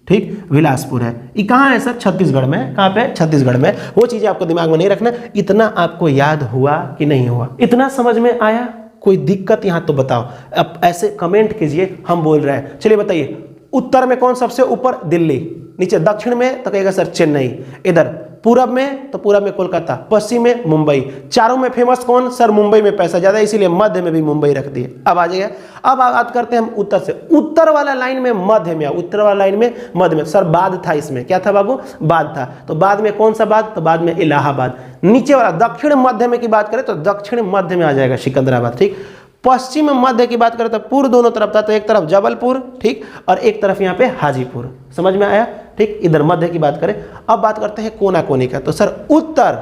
ठीक, विलासपुर है। ये कहाँ है सर, छत्तीसगढ़ में। कहाँ पे, छत्तीसगढ़ में। वो चीजें आपको दिमाग में नहीं रखना। इतना आपको याद हुआ कि नहीं हुआ, इतना समझ में आया, कोई दिक्कत यहाँ तो बताओ। अब ऐसे कमेंट कीजिए, हम बोल रहे हैं। चलिए बताइए, उत्तर में कौन सबसे ऊपर, दिल्ली, नीचे दक्षिण में तो कहेगा सर चेन्नई, इधर पूरब में तो पूरब में कोलकाता, पश्चिम में मुंबई, चारों में फेमस कौन, सर मुंबई में पैसा ज्यादा इसीलिए मध्य में भी मुंबई रख दिए। अब आ जाइए, अब बात करते हैं हम उत्तर से। उत्तर वाला लाइन में मध्य में, उत्तर वाला लाइन में मध्य में, सर बाद था, इसमें क्या था बाबू, बाद था, तो बाद में कौन सा बाद, तो बाद में इलाहाबाद। नीचे वाला दक्षिण मध्य में की बात करें तो दक्षिण मध्य में आ जाएगा सिकंदराबाद, ठीक। पश्चिम मध्य की बात करें तो पूर्व दोनों तरफ था, तो एक तरफ जबलपुर, ठीक, और एक तरफ यहाँ पे हाजीपुर, समझ में आया, ठीक। इधर मध्य की बात करें। अब बात करते हैं कोना कोनी का, तो सर उत्तर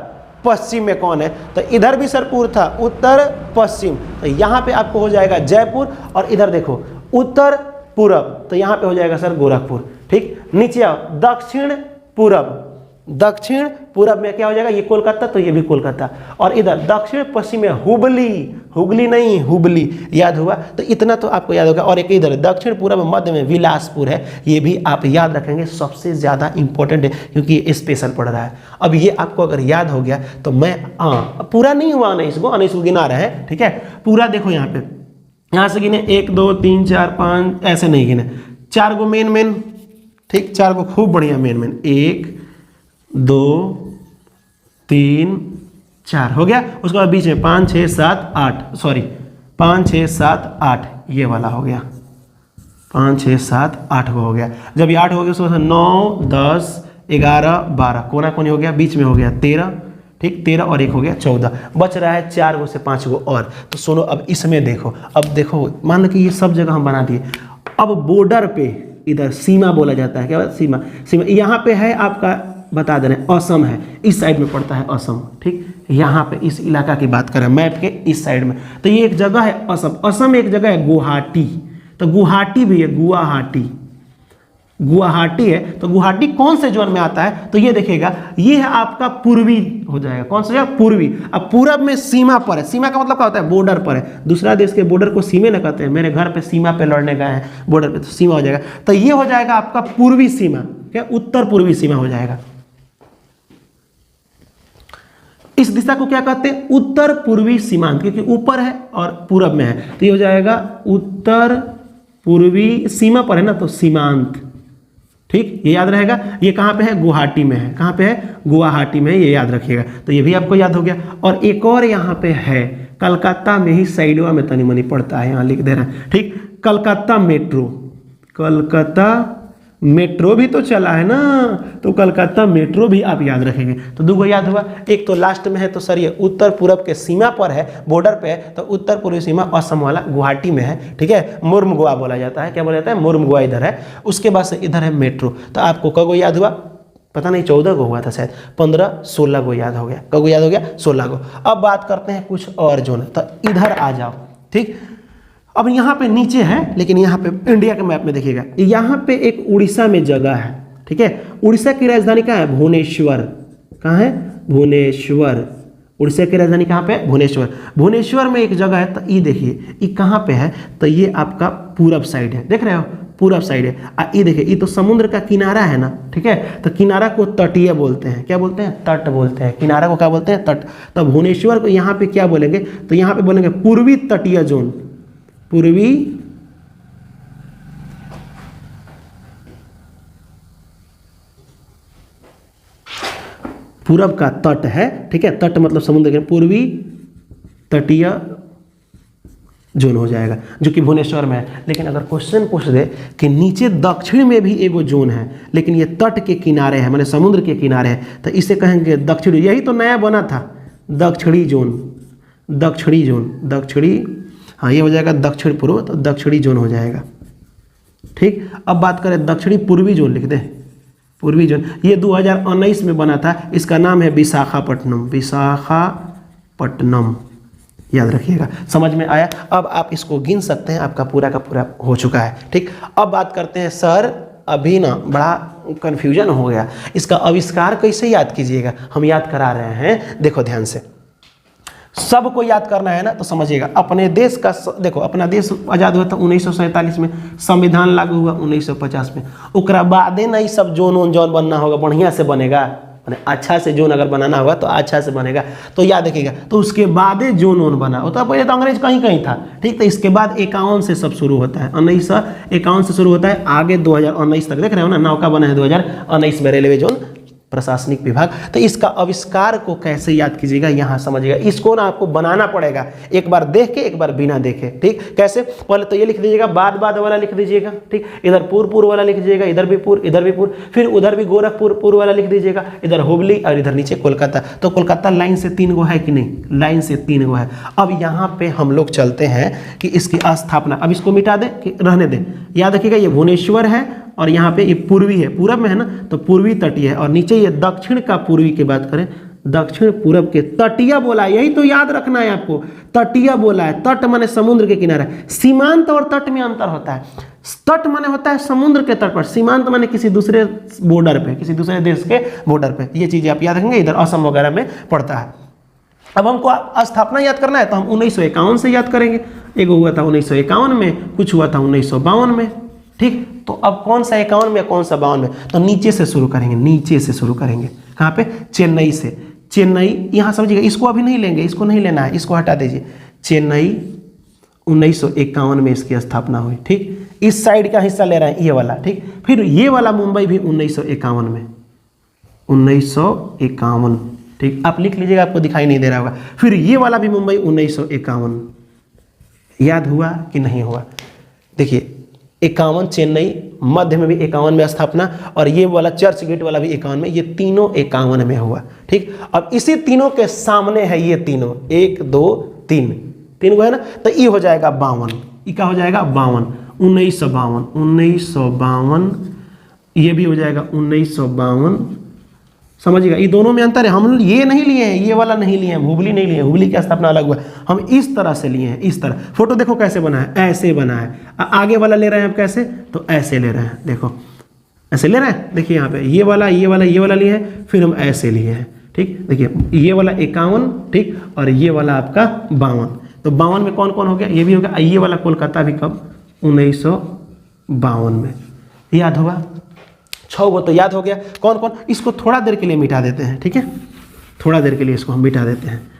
पश्चिम में कौन है, तो इधर भी सर पूर्व था, उत्तर पश्चिम, तो यहाँ पे आपको हो जाएगा जयपुर, और इधर देखो उत्तर पूरब, तो यहाँ पे हो जाएगा सर गोरखपुर, ठीक। नीचे आओ, दक्षिण पूरब, दक्षिण पूरब में क्या हो जाएगा, ये कोलकाता, तो ये भी कोलकाता, और इधर दक्षिण पश्चिम में हुगली नहीं हुबली, याद हुआ, तो इतना तो आपको याद होगा। और एक इधर दक्षिण पूरब मध्य में विलासपुर है, ये भी आप याद रखेंगे, सबसे ज्यादा इंपॉर्टेंट है क्योंकि ये स्पेशल पड़ रहा है। अब ये आपको अगर याद हो गया तो मैं पूरा नहीं हुआ, 19 को गिना रहे हैं, ठीक है। पूरा देखो यहाँ पे, यहाँ से गिने 1 2 3 4 5, ऐसे नहीं गिने, 4 गो मेन, ठीक, 4 गो खूब बढ़िया मेन, 1 2 3 4 हो गया। उसके बाद बीच में 5 6 7 8, सॉरी 5 6 7 8, ये वाला हो गया, 5 6 7 8 गो हो गया। जब ये 8 हो गया उसके बाद 9 10 11 12 कोना कोनी हो गया, बीच में हो गया 13, ठीक, 13 और 1 हो गया 14, बच रहा है 4 गो से 5 गो और। तो सुनो अब इसमें देखो, अब देखो मान लो कि ये सब जगह हम बना दिए। अब बॉर्डर पे इधर सीमा बोला जाता है, क्या सीमा, सीमा यहाँ पे है आपका, बता दे रहे हैं असम है, इस साइड में पड़ता है असम, ठीक, यहाँ पे इस इलाका की बात करें मैप के इस साइड में, तो ये एक जगह है असम, असम एक जगह है गुवाहाटी, तो गुवाहाटी भी है, गुवाहाटी है, तो गुवाहाटी कौन से जोन में आता है, तो ये देखिएगा ये है आपका पूर्वी हो जाएगा, कौन सा जगह, पूर्वी। अब पूरब में सीमा पर है, सीमा का मतलब क्या होता है, बॉर्डर पर है, दूसरा देश के बॉर्डर को सीमा न कहते हैं, मेरे घर पे सीमा पे लड़ने गए हैं बॉर्डर पे, तो सीमा हो जाएगा, तो ये हो जाएगा आपका पूर्वी सीमा, क्या उत्तर पूर्वी सीमा हो जाएगा। इस दिशा को क्या कहते हैं, उत्तर पूर्वी सीमांत, क्योंकि ऊपर है और पूरब में है, तो ये हो जाएगा उत्तर पूर्वी, सीमा पर है ना तो सीमांत, ठीक, ये याद रहेगा। ये कहाँ पे है, गुवाहाटी में है, कहाँ पे है, गुवाहाटी में, ये याद रखिएगा, तो ये भी आपको याद हो गया। और एक और यहाँ पे है, कलकत्ता में ही साइडवा में तनी मनी पड़ता है, यहाँ लिख दे रहे हैं, ठीक, कलकत्ता मेट्रो, कलकत्ता मेट्रो भी तो चला है ना, तो कलकत्ता मेट्रो भी आप याद रखेंगे। तो 2 गो याद हुआ, एक तो लास्ट में है, तो सर ये उत्तर पूरब के सीमा पर है, बॉर्डर पे है, तो उत्तर पूर्वी सीमा असम वाला गुवाहाटी में है, ठीक है, मुर्मुगुआ बोला जाता है, क्या बोला जाता है, मुर्मुगुआ इधर है, उसके बाद से इधर है मेट्रो। तो आपको कगो याद हुआ, पता नहीं 14 गो हुआ था शायद, 15 16 गो याद हो गया, कगो याद हो गया 16 गो। अब बात करते हैं कुछ और जोन, तो इधर आ जाओ, ठीक। अब यहाँ पे नीचे है, लेकिन यहाँ पे इंडिया के मैप में देखिएगा, यहाँ पे एक उड़ीसा में जगह है, ठीक है, उड़ीसा की राजधानी कहाँ है, भुवनेश्वर, कहाँ है, भुवनेश्वर, उड़ीसा की राजधानी कहाँ पे, भुवनेश्वर, भुवनेश्वर में एक जगह है, तो ये देखिए ये कहाँ पे है, तो ये आपका पूरब साइड है, देख रहे हो, पूरब साइड है। ये देखिए ये तो समुद्र का किनारा है ना, ठीक है, तो किनारा को तटीय बोलते हैं, क्या बोलते हैं, तट बोलते हैं, किनारा को क्या बोलते हैं, तट। तो भुवनेश्वर को यहाँ पे क्या बोलेंगे, तो यहाँ पे बोलेंगे पूर्वी तटीय जोन, पूर्वी पूरब का तट है, ठीक है, तट मतलब समुद्र के, पूर्वी तटीय जोन हो जाएगा, जो कि भुवनेश्वर में है। लेकिन अगर क्वेश्चन पूछ दे कि नीचे दक्षिण में भी एगो जोन है, लेकिन ये तट के किनारे है, माने समुद्र के किनारे है, तो इसे कहेंगे दक्षिणी, यही तो नया बना था, दक्षिणी जोन, दक्षिणी जोन, दक्षिणी, हाँ ये हो जाएगा दक्षिण पूर्व, तो दक्षिणी जोन हो जाएगा, ठीक। अब बात करें दक्षिणी पूर्वी जोन, लिख दे पूर्वी जोन, ये 2019 में बना था, इसका नाम है विशाखापट्टनम, विशाखापट्टनम, याद रखिएगा, समझ में आया। अब आप इसको गिन सकते हैं, आपका पूरा का पूरा हो चुका है, ठीक। अब बात करते हैं, सर अभी ना बड़ा कन्फ्यूजन हो गया, इसका आविष्कार कैसे याद कीजिएगा, हम याद करा रहे हैं, देखो ध्यान से, सबको याद करना है ना, तो समझिएगा अपने देश का, देखो अपना देश आज़ाद हुआ था 1947 में, संविधान लागू हुआ 1950 में, उकरा बादे नहीं सब जोन जौन बनना होगा बढ़िया से बनेगा, अच्छा से जोन अगर बनाना होगा तो अच्छा से बनेगा, तो याद रखिएगा, तो उसके बाद जोन ओन बना होता, पहले तो अंग्रेज कहीं कहीं था, ठीक, तो इसके बाद 51 से सब शुरू होता है, 1951 से शुरू होता है, आगे 2019 तक, देख रहे हो ना, नौका बना है 2019 में, रेलवे जोन प्रशासनिक विभाग। तो इसका आविष्कार को कैसे याद कीजिएगा, यहाँ समझिएगा, इसको ना आपको बनाना पड़ेगा, एक बार देख के एक बार बिना देखे, ठीक। कैसे, पहले तो ये लिख दीजिएगा, बाद वाला लिख दीजिएगा, ठीक, इधर पूर्व वाला लिख दीजिएगा, इधर भी पूर्व, फिर उधर भी गोरखपुर पूर्व वाला लिख दीजिएगा, इधर हुबली और इधर नीचे कोलकाता। तो कोलकाता लाइन से 3 गो है कि नहीं, लाइन से 3 गो है। अब यहाँ पे हम लोग चलते हैं कि इसकी स्थापना, अब इसको मिटा दे कि रहने दे, याद रखिएगा ये भुवनेश्वर है, और यहाँ पे ये पूर्वी है, पूरब में है ना, तो पूर्वी तटीय है, और नीचे ये दक्षिण का पूर्वी की बात करें, दक्षिण पूरब के, तटीय बोला है, यही तो याद रखना है आपको, तटीय बोला है, तट माने समुद्र के किनारे, सीमांत और तट में अंतर होता है, तट माने होता है समुद्र के तट पर, सीमांत माने किसी दूसरे बॉर्डर पे, किसी दूसरे देश के बॉर्डर पे, ये चीजें आप याद रखेंगे, इधर असम वगैरह में पड़ता है। अब हमको स्थापना याद करना है, तो हम 1951 से याद करेंगे, एक हुआ था 1951 में, कुछ हुआ था 1952 में, ठीक। तो अब कौन सा 51 में, कौन सा 52 में, तो नीचे से शुरू करेंगे, नीचे से शुरू करेंगे, कहाँ पे, चेन्नई से, चेन्नई, यहाँ समझिएगा, इसको अभी नहीं लेंगे, इसको नहीं लेना है, इसको हटा दीजिए, चेन्नई 1951 में इसकी स्थापना हुई, ठीक। इस साइड का हिस्सा ले रहे हैं ये वाला, ठीक। फिर ये वाला मुंबई भी 1951 में, 1951, ठीक। आप लिख लीजिएगा, आपको दिखाई नहीं दे रहा होगा। फिर ये वाला भी मुंबई 1951, याद हुआ कि नहीं हुआ? देखिए 51 चेन्नई, मध्य में भी 51 में स्थापना, और ये वाला चर्च गेट वाला भी 51 में, ये तीनों 51 में हुआ, ठीक। अब इसी तीनों के सामने है ये तीनों, 1 2 3, तीन को है ना, तो ये हो जाएगा 52, ये क्या हो जाएगा 52, 1952, 1952, ये भी हो जाएगा 1952। समझिएगा, ये दोनों में अंतर है। हम ये नहीं लिए हैं, ये वाला नहीं लिए हैं, हुबली नहीं लिए हैं, हुबली की स्थापना अलग हुआ, हम इस तरह से लिए हैं, इस तरह। फोटो देखो कैसे बना है, ऐसे बना है। आगे वाला ले रहे हैं आप कैसे, तो ऐसे ले रहे हैं, देखो ऐसे ले रहे हैं। देखिए यहाँ पे ये वाला ये वाला ये वाला लिए हैं, फिर हम ऐसे लिए हैं, ठीक। देखिए ये वाला 51, ठीक, और ये वाला आपका 52। तो 52 में कौन कौन हो गया, ये भी हो गया। ये वाला कोलकाता भी कब, 1952 में। याद होगा, 6 गो तो याद हो गया। कौन कौन, इसको थोड़ा देर के लिए मिटा देते हैं, ठीक है, थोड़ा देर के लिए इसको हम मिटा देते हैं।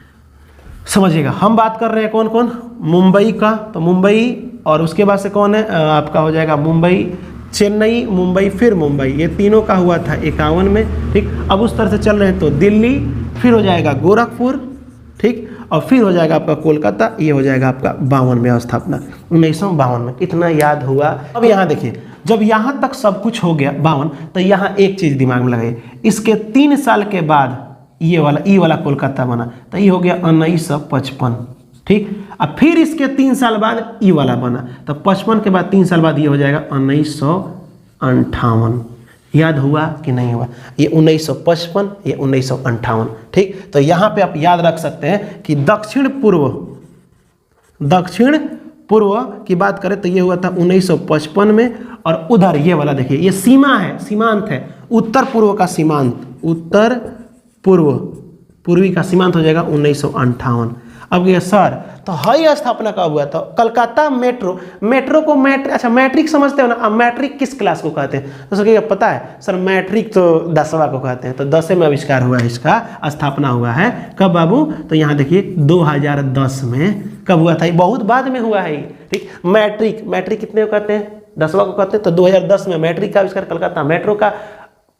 समझिएगा, हम बात कर रहे हैं कौन कौन, मुंबई का, तो मुंबई, और उसके बाद से कौन है आपका हो जाएगा मुंबई, चेन्नई, मुंबई, फिर मुंबई, ये तीनों का हुआ था 51 में, ठीक। अब उस तरह से चल रहे हैं तो दिल्ली, फिर हो जाएगा गोरखपुर, ठीक, और फिर हो जाएगा आपका कोलकाता, ये हो जाएगा आपका 52 में स्थापना, 1952 में। इतना याद हुआ। अब यहाँ देखिए, जब यहाँ तक सब कुछ हो गया 52, तो यहाँ एक चीज़ दिमाग में लगाइए, इसके 3 साल के बाद ये वाला कोलकाता बना, तो ये हो गया 1955, ठीक। अब फिर इसके 3 साल बाद ये वाला बना, तो 55 के बाद 3 साल बाद ये हो जाएगा 1958। याद हुआ कि नहीं हुआ? ये 1955, ये 1958, ठीक। तो यहाँ पे आप याद रख सकते हैं कि दक्षिण पूर्व की बात करें तो ये हुआ था 1955 में, और उधर ये वाला देखिए, ये सीमा है, सीमांत है, उत्तर पूर्व का सीमांत, उत्तर पूर्वी का सीमांत हो जाएगा 1958। अब ये सर, तो हाई स्थापना कब हुआ? तो कलकत्ता मेट्रो को मैट्रिक समझते हो ना? अब मैट्रिक किस क्लास को कहते हैं? तो सर पता है सर, मैट्रिक तो 10वां को कहते हैं। तो 10वें में आविष्कार हुआ है, इसका स्थापना हुआ है कब बाबू? तो यहाँ देखिए 2010 में कब हुआ था? ये बहुत बाद में हुआ है, ठीक। मैट्रिक कितने को कहते हैं? 10वां को कहते हैं। तो 2010 में मैट्रिक का आविष्कार, कलकत्ता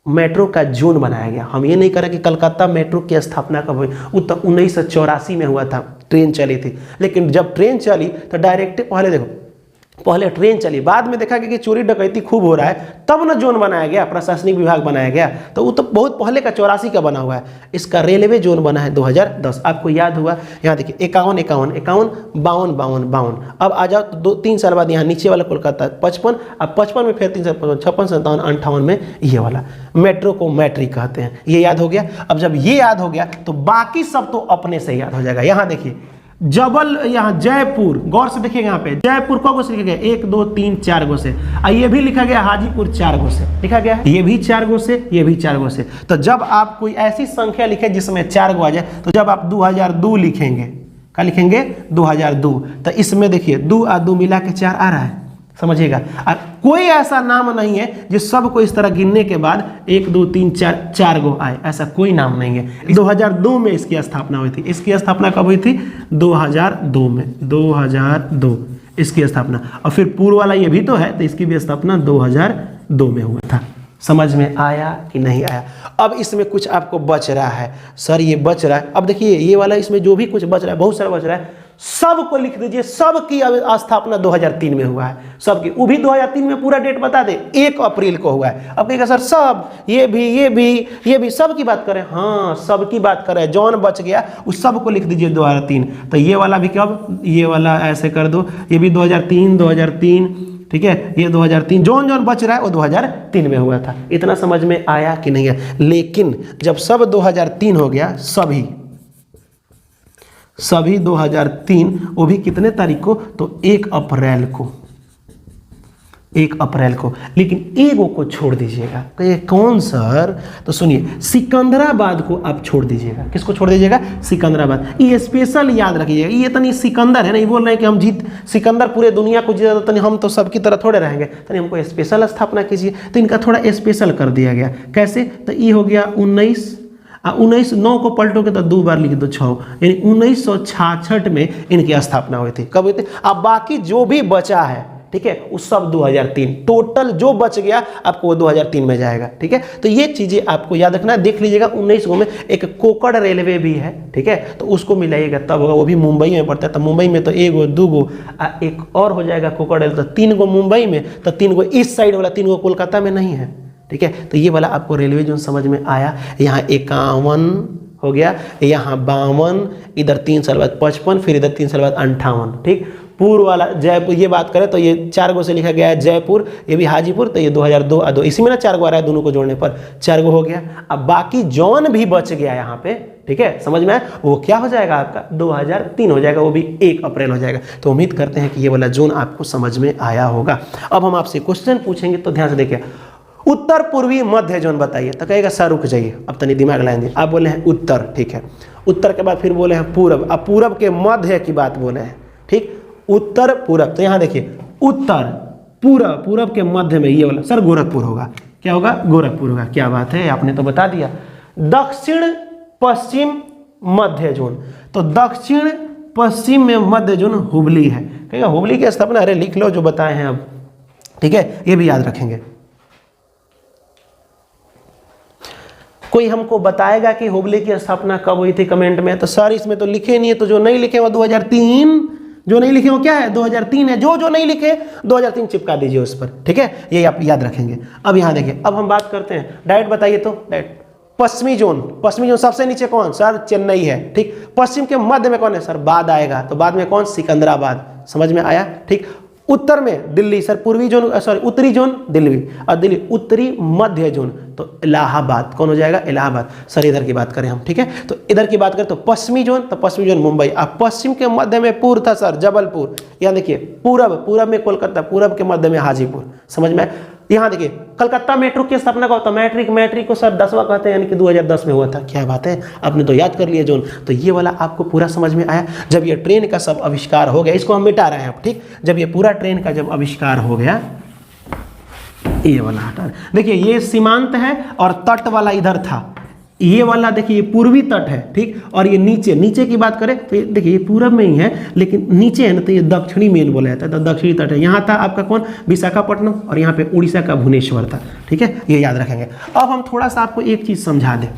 मेट्रो का जोन बनाया गया। हम ये नहीं करें कि कलकत्ता मेट्रो की स्थापना कब हुई, वो तो 1984 में हुआ था, ट्रेन चली थी। लेकिन जब ट्रेन चली तो डायरेक्ट पहले ट्रेन चली, बाद में देखा गया कि चोरी डकैती खूब हो रहा है, तब ना जोन बनाया गया, प्रशासनिक विभाग बनाया गया। तो वो तो बहुत पहले का 84 का बना हुआ है। इसका रेलवे जोन बना है 2010। आपको याद हुआ? यहाँ देखिए 51, 52। अब आ जाओ तो 3 साल बाद यहाँ नीचे वाला कोलकाता 55, अब 55 में फिर 3 साल 56, 57, 58 में ये वाला मेट्रो को मैट्रिक कहते हैं। ये याद हो गया। अब जब ये याद हो गया तो बाकी सब तो अपने से याद हो जाएगा। यहाँ देखिए यहाँ जयपुर, गौर से देखिएगा, यहाँ पे जयपुर को गो से लिखा गया, 1 2 3 4 गो से। ये भी लिखा गया हाजीपुर 4 गो से लिखा गया, ये भी 4 गो से, ये भी 4 गो से। तो जब आप कोई ऐसी संख्या लिखे जिसमें 4 गो आ जाए, तो जब आप 2002 लिखेंगे, क्या लिखेंगे? 2002। तो इसमें देखिए 2 और 2 मिला के 4 आ रहा है, समझिएगा। कोई ऐसा नाम नहीं है जो सबको इस तरह गिनने के बाद 1 2 3 4 गो आए, ऐसा कोई नाम नहीं है। 2002 में इसकी स्थापना हुई थी। इसकी स्थापना कब हुई थी? 2002 में, 2002 इसकी स्थापना। और फिर पूर्व वाला ये भी तो है, तो इसकी भी स्थापना 2002 में हुआ था। समझ में आया कि नहीं आया? अब इसमें कुछ आपको बच रहा है, सर ये बच रहा है। अब देखिए ये वाला, इसमें जो भी कुछ बच रहा है, बहुत सारा बच रहा है, सबको लिख दीजिए। सबकी स्थापना 2003 में हुआ है, सबकी। वो भी 2003 में पूरा डेट बता दे, 1 अप्रैल को हुआ है। अब कहेगा सर सब, ये भी सब की बात करें? हाँ, सब की बात करें। जौन बच गया उस सब को लिख दीजिए 2003। तो ये वाला भी कब? ये वाला ऐसे कर दो, ये भी 2003, ठीक है। ये 2003, जौन बच रहा है वो 2003 में हुआ था। इतना समझ में आया कि नहीं है? लेकिन जब सब 2003 हो गया, सभी 2003, वो भी कितने तारीख को? तो 1 अप्रैल को। लेकिन एगो को छोड़ दीजिएगा। कहिए कौन सर? तो सुनिए, सिकंदराबाद को आप छोड़ दीजिएगा। किसको छोड़ दीजिएगा? सिकंदराबाद। ये स्पेशल याद रखिएगा। ये तनी सिकंदर है ना, ये बोल रहे हैं कि हम सिकंदर पूरे दुनिया को जीता, तनी हम तो सबकी तरह थोड़े रहेंगे, तनी हमको स्पेशल स्थापना कीजिए। तो इनका थोड़ा स्पेशल कर दिया गया। कैसे? तो ये हो गया 19 9 को पलटोगे तो 2 बार लिख दो 6, यानी 1966 में इनकी स्थापना हुई थी। कब हुई थी? अब बाकी जो भी बचा है ठीक है, वो सब 2003, टोटल जो बच गया आपको वो 2003 में जाएगा। ठीक है, तो ये चीजें आपको याद रखना। देख लीजिएगा 1900 में एक कोकड़ रेलवे भी है, ठीक है, तो उसको मिलाइएगा तब होगा, वो भी मुंबई में पड़ता है। तो मुंबई में तो एगो दूगो एक और हो जाएगा कोकड़ रेल, तो 3 गो मुंबई में, तो 3 गो इस साइड वाला, 3 गो कोलकाता में नहीं है। ठीक है, तो ये वाला आपको रेलवे जोन समझ में आया। यहाँ 51 हो गया, यहाँ 52, इधर 3 साल बाद 55, फिर इधर 3 साल बाद 58। ठीक, पूर्व वाला जयपुर, ये बात करें तो ये 4 गो से लिखा गया है जयपुर, ये भी हाजीपुर, तो ये 2002 और 2 इसी में ना 4 गो आ रहा है, दोनों को जोड़ने पर 4 गो हो गया। अब बाकी जोन भी बच गया यहाँ पे, ठीक है, समझ में आया, वो क्या हो जाएगा आपका 2003 हो जाएगा, वो भी 1 अप्रैल हो जाएगा। तो उम्मीद करते हैं कि ये वाला जोन आपको समझ में आया होगा। अब हम आपसे क्वेश्चन पूछेंगे, तो ध्यान से देखिए, उत्तर पूर्वी मध्य जोन बताइए। तो कहेगा सर रुक जाइए, अब तनी दिमाग लगाएंगे। आप बोले हैं उत्तर, ठीक है, उत्तर के बाद फिर बोले हैं पूरब, अब पूरब के मध्य की बात बोले हैं। ठीक, उत्तर पूरब, तो यहाँ देखिए उत्तर पूरब, पूरब के मध्य में ये वाला सर गोरखपुर होगा। क्या होगा? गोरखपुर होगा। क्या बात है, आपने तो बता दिया। दक्षिण पश्चिम मध्य जोन, तो दक्षिण पश्चिम में मध्य जोन हुबली है। कहेगा हुबली की स्थापना, अरे लिख लो जो बताए हैं अब, ठीक है, ये भी याद रखेंगे। कोई हमको बताएगा कि हुबली की स्थापना कब हुई थी कमेंट में? तो सर इसमें तो लिखे नहीं है, तो जो नहीं लिखे वो 2003, जो नहीं लिखे वो क्या है 2003 है, जो नहीं लिखे 2003 चिपका दीजिए उस पर। ठीक है, ये आप याद रखेंगे। अब यहाँ देखिए, अब हम बात करते हैं डायरेक्ट, बताइए तो डायरेक्ट पश्चिमी जोन, पश्चिमी जोन सबसे नीचे कौन? सर चेन्नई है। ठीक, पश्चिम के मध्य में कौन है? सर बाद आएगा, तो बाद में कौन? सिकंदराबाद। समझ में आया? ठीक, उत्तर में दिल्ली, सर पूर्वी जोन, सॉरी उत्तरी जोन दिल्ली, और दिल्ली उत्तरी मध्य जोन तो इलाहाबाद। कौन हो जाएगा? इलाहाबाद। सर इधर की बात करें हम, ठीक है, तो इधर की बात करें तो पश्चिमी जोन, तो पश्चिमी जोन मुंबई। अब पश्चिम के मध्य में पूर्व था सर जबलपुर। यहाँ देखिए पूरब, पूरब में कोलकाता, पूरब के मध्य में हाजीपुर। समझ में? यहाँ देखिए कलकत्ता मेट्रो की स्थापना का होता है, मैट्रिक को सर 10वां कहते हैं, यानी कि 2010 में हुआ था। क्या बात है, आपने तो याद कर लिया जोन। तो ये वाला आपको पूरा समझ में आया। जब ये ट्रेन का सब आविष्कार हो गया, इसको हम मिटा रहे हैं अब, ठीक, जब ये पूरा ट्रेन का जब आविष्कार हो गया, ये वाला हटा, देखिए ये सीमांत है और तट वाला इधर था, ये वाला देखिए ये पूर्वी तट है, ठीक, और ये नीचे, नीचे की बात करें तो देखिए ये पूरब में ही है, लेकिन नीचे है ना, तो ये दक्षिणी मेन बोला जाता है, तो दक्षिणी तट है। यहाँ था आपका कौन? विशाखापट्टनम, और यहाँ पे उड़ीसा का भुवनेश्वर था। ठीक है, ये याद रखेंगे। अब हम थोड़ा सा आपको एक चीज़ समझा दें।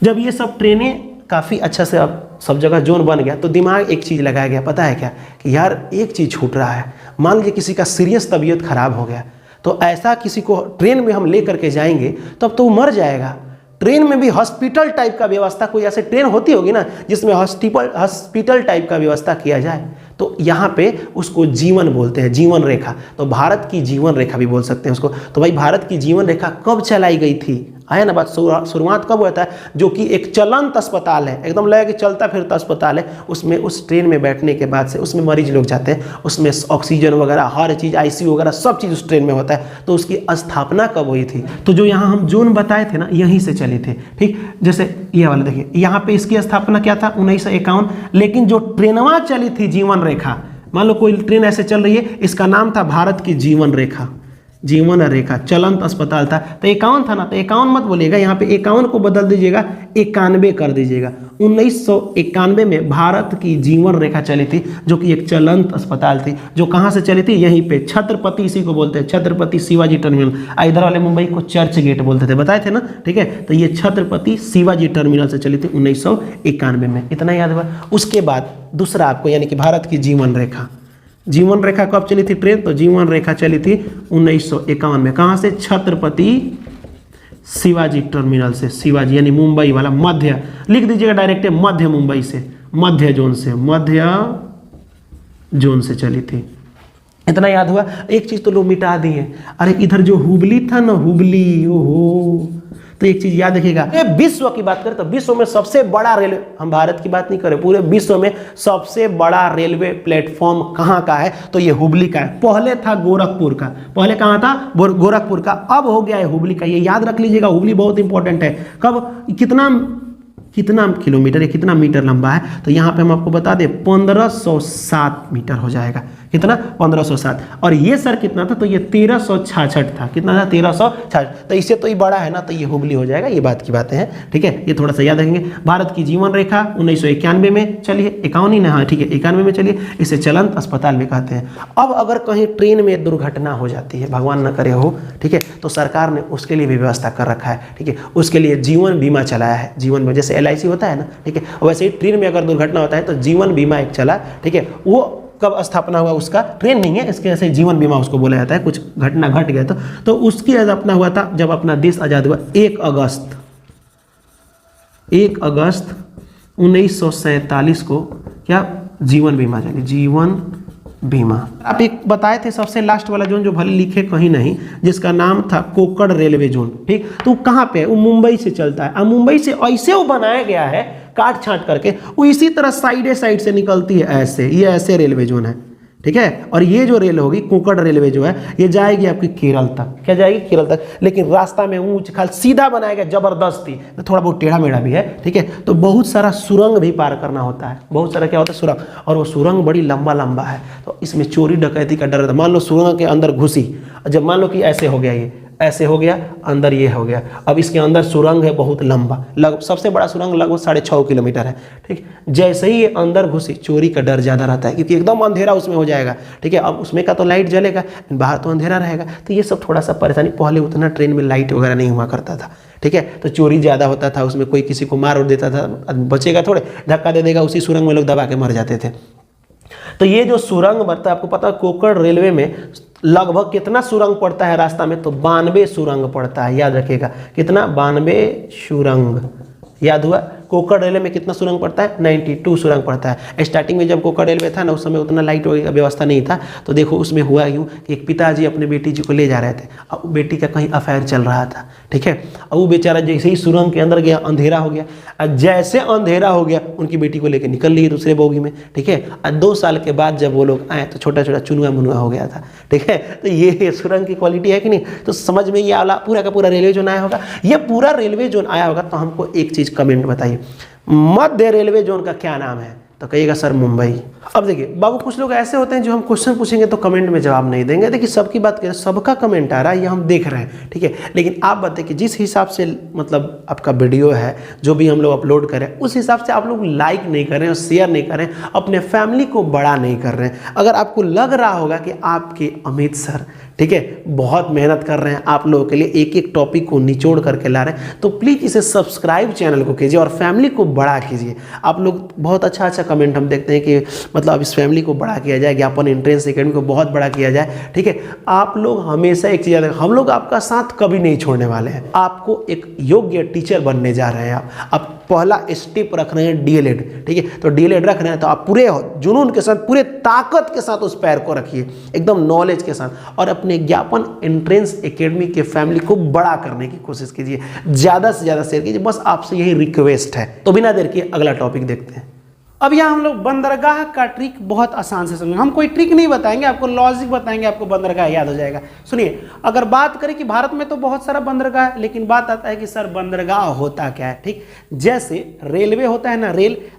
जब ये सब ट्रेनें काफ़ी अच्छा से अब सब जगह जोन बन गया, तो दिमाग एक चीज़ लगाया गया, पता है क्या, कि यार एक चीज़ छूट रहा है। मान लीजिए किसी का सीरियस तबीयत खराब हो गया, तो ऐसा किसी को ट्रेन में हम ले करके जाएंगे तब तो वो मर जाएगा। ट्रेन में भी हॉस्पिटल टाइप का व्यवस्था, कोई ऐसे ट्रेन होती होगी ना जिसमें हॉस्पिटल टाइप का व्यवस्था किया जाए, तो यहाँ पे उसको जीवन बोलते हैं, जीवन रेखा। तो भारत की जीवन रेखा भी बोल सकते हैं उसको। तो भाई भारत की जीवन रेखा कब चलाई गई थी? आया ना बात, शुरुआत कब हुआ था? जो कि एक चलंत अस्पताल है, एकदम लगा कि चलता फिरता अस्पताल है, उसमें उस ट्रेन में बैठने के बाद से उसमें मरीज लोग जाते हैं, उसमें ऑक्सीजन वगैरह हर चीज़, आईसीयू वगैरह सब चीज़ उस ट्रेन में होता है। तो उसकी स्थापना कब हुई थी? तो जो यहाँ हम जोन बताए थे ना, यहीं से चले थे। ठीक, जैसे ये वाला देखिए, यहाँ पे इसकी स्थापना क्या था? 1951। लेकिन जो ट्रेनवा चली थी जीवन रेखा, मान लो कोई ट्रेन ऐसे चल रही है, इसका नाम था भारत की जीवन रेखा, जीवन रेखा, चलंत अस्पताल था। तो 51 था ना, तो 51 मत बोलिएगा, यहाँ पे 51 को बदल दीजिएगा, 91 कर दीजिएगा। 1991 में भारत की जीवन रेखा चली थी, जो कि एक चलंत अस्पताल थी, जो कहाँ से चली थी? यहीं पे छत्रपति, इसी को बोलते हैं छत्रपति शिवाजी टर्मिनल। इधर वाले मुंबई को चर्च गेट बोलते थे, बताए थे ना, ठीक है। तो ये छत्रपति शिवाजी टर्मिनल से चली थी 1991 में, इतना याद हुआ। उसके बाद दूसरा आपको, यानी कि भारत की जीवन रेखा, जीवन रेखा कब चली थी ट्रेन? तो जीवन रेखा चली थी 1951 में। कहाँ से? छत्रपति शिवाजी टर्मिनल से, शिवाजी यानी मुंबई वाला, मध्य लिख दीजिएगा डायरेक्ट, मध्य मुंबई से, मध्य जोन से, मध्य जोन से चली थी। इतना याद हुआ। एक चीज तो लोग मिटा दिए, अरे इधर जो हुबली था ना, हुबली, ओहो, तो एक चीज याद रखिएगा, विश्व की बात करें तो विश्व में सबसे बड़ा रेलवे, हम भारत की बात नहीं करें, पूरे विश्व में सबसे बड़ा रेलवे प्लेटफॉर्म कहाँ का है? तो ये हुबली का है। पहले था गोरखपुर का, पहले कहाँ था? गोरखपुर का, अब हो गया है हुबली का। ये याद रख लीजिएगा, हुबली बहुत इंपॉर्टेंट है। कब, कितना किलोमीटर या कितना मीटर लंबा है? तो यहाँ पे हम आपको बता दें 1507 मीटर हो जाएगा। कितना 1507। और ये सर कितना था, तो ये 1366 था। कितना था, 1366। तो इससे तो ये बड़ा है ना, तो ये हुबली हो जाएगा। ये बात की बातें हैं, ठीक है, ये थोड़ा सा याद रखेंगे। भारत की जीवन रेखा 1991 में, चलिए 51 ही ना, हाँ ठीक है 91 में, चलिए इसे चलंत अस्पताल भी कहते हैं। अब अगर कहीं ट्रेन में दुर्घटना हो जाती है, भगवान न करे हो, ठीक है, तो सरकार ने उसके लिए भी व्यवस्था कर रखा है, ठीक है, उसके लिए जीवन बीमा चलाया है। जीवन में जैसे LIC होता है ना, ठीक है, वैसे ही ट्रेन में अगर दुर्घटना होता है तो जीवन बीमा एक चला, ठीक है। वो कब स्थापना हुआ उसका, ट्रेन नहीं है इसके, ऐसे जीवन बीमा उसको बोला जाता है। कुछ घटना घट गया तो उसकी स्थापना हुआ था जब अपना देश आज़ाद हुआ 1 अगस्त 1947 को। क्या, जीवन बीमा चली, जीवन बीमा। आप एक बताए थे सबसे लास्ट वाला जोन जो भले लिखे कहीं नहीं, जिसका नाम था कोकड़ रेलवे जोन, ठीक। तो कहाँ पे है, वो मुंबई से चलता है। अब मुंबई से ऐसे वो बनाया गया है काट छांट करके, वो इसी तरह साइड से निकलती है ऐसे, ये ऐसे रेलवे जोन है, ठीक है। और ये जो रेल होगी कोकड़ रेलवे जो है, ये जाएगी आपकी केरल तक। क्या जाएगी, केरल तक। लेकिन रास्ता में ऊंच खाल सीधा बनाया गया जबरदस्ती, तो थोड़ा बहुत टेढ़ा मेढ़ा भी है, ठीक है। तो बहुत सारा सुरंग भी पार करना होता है, बहुत सारा क्या होता है, सुरंग। और वो सुरंग बड़ी लंबा लंबा है, तो इसमें चोरी डकैती का डर रहता है। मान लो सुरंग के अंदर घुसी, जब मान लो कि ऐसे हो गया, ये ऐसे हो गया, अंदर ये हो गया। अब इसके अंदर सुरंग है बहुत लंबा, सबसे बड़ा सुरंग लगभग 6.5 किलोमीटर है, ठीक। जैसे ही ये अंदर घुसी, चोरी का डर ज़्यादा रहता है, क्योंकि एकदम अंधेरा उसमें हो जाएगा, ठीक है। अब उसमें का तो लाइट जलेगा, बाहर तो अंधेरा रहेगा, तो ये सब थोड़ा सा परेशानी। पहले उतना ट्रेन में लाइट वगैरह नहीं हुआ करता था, ठीक है, तो चोरी ज़्यादा होता था उसमें। कोई किसी को मार उड़ देता था, बचेगा थोड़े, धक्का दे देगा, उसी सुरंग में लोग दबा के मर जाते थे। तो ये जो सुरंग बनता है, आपको पता है कोकड़ रेलवे में लगभग कितना सुरंग पड़ता है रास्ता में, तो 92 सुरंग पड़ता है, याद रखिएगा। कितना, 92 सुरंग, याद हुआ। कोकड़ रेलवे में कितना सुरंग पड़ता है, 92 सुरंग पड़ता है। स्टार्टिंग में जब कोकड़ रेलवे था ना, उस समय उतना लाइट का व्यवस्था नहीं था, तो देखो उसमें हुआ यूँ कि एक पिताजी अपने बेटी जी को ले जा रहे थे, अब बेटी का कहीं अफेयर चल रहा था, ठीक है। अब वो बेचारा जैसे ही सुरंग के अंदर गया, अंधेरा हो गया, और जैसे अंधेरा हो गया उनकी बेटी को लेकर निकल लिए दूसरे बोगी में, ठीक है। और 2 साल के बाद जब वो लोग आए तो छोटा छोटा चुनुआ मुनुआ हो गया था, ठीक है। तो ये सुरंग की क्वालिटी है कि नहीं। तो समझ में ये आला पूरा का पूरा रेलवे जोन आया होगा। ये पूरा रेलवे जोन आया होगा तो हमको एक चीज़ कमेंट बताइए, मध्य रेलवे जोन का क्या नाम है, तो कहिएगा सर मुंबई। अब देखिए बाबू, कुछ लोग ऐसे होते हैं जो हम क्वेश्चन पूछेंगे तो कमेंट में जवाब नहीं देंगे। देखिए सबकी बात करें, सबका कमेंट आ रहा है, ये हम देख रहे हैं, ठीक है। लेकिन आप बताइए कि जिस हिसाब से मतलब आपका वीडियो है, जो भी हम लोग अपलोड करें, उस हिसाब से आप लोग लाइक नहीं कर रहे हैं और शेयर नहीं कर रहे हैं, अपने फैमिली को बड़ा नहीं कर रहे हैं। अगर आपको लग रहा होगा कि आपके अमित सर, ठीक है, बहुत मेहनत कर रहे हैं आप लोगों के लिए, एक एक टॉपिक को निचोड़ करके ला रहे हैं, तो प्लीज़ इसे सब्सक्राइब चैनल को कीजिए और फैमिली को बड़ा कीजिए। आप लोग बहुत अच्छा कमेंट हम देखते हैं कि मतलब इस फैमिली को बड़ा किया जाए, ज्ञापन एंट्रेंस एकेडमी को बहुत बड़ा किया जाए, ठीक है। आप लोग हमेशा एक चीज़ याद रखें, हम लोग आपका साथ कभी नहीं छोड़ने वाले हैं। आपको एक योग्य टीचर बनने जा रहे हैं। आप पहला स्टेप रख रहे हैं DLED, ठीक है। तो DLED रख रहे हैं तो आप पूरे जुनून के साथ, पूरे ताकत के साथ उस पैर को रखिए, एकदम नॉलेज के साथ, और अपने ज्ञापन एंट्रेंस एकेडमी के फैमिली को बड़ा करने की कोशिश कीजिए, ज़्यादा से ज़्यादा शेयर कीजिए, बस आपसे यही रिक्वेस्ट है। तो बिना देर किए अगला टॉपिक देखते हैं। अब यहाँ हम लोग बंदरगाह का ट्रिक बहुत आसान से समझेंगे। हम कोई ट्रिक नहीं बताएंगे, आपको लॉजिक बताएंगे, आपको बंदरगाह याद हो जाएगा। सुनिए, अगर बात करें कि भारत में तो बहुत सारा बंदरगाह है, लेकिन बात आता है कि सर बंदरगाह होता क्या है, ठीक। जैसे रेलवे होता है ना,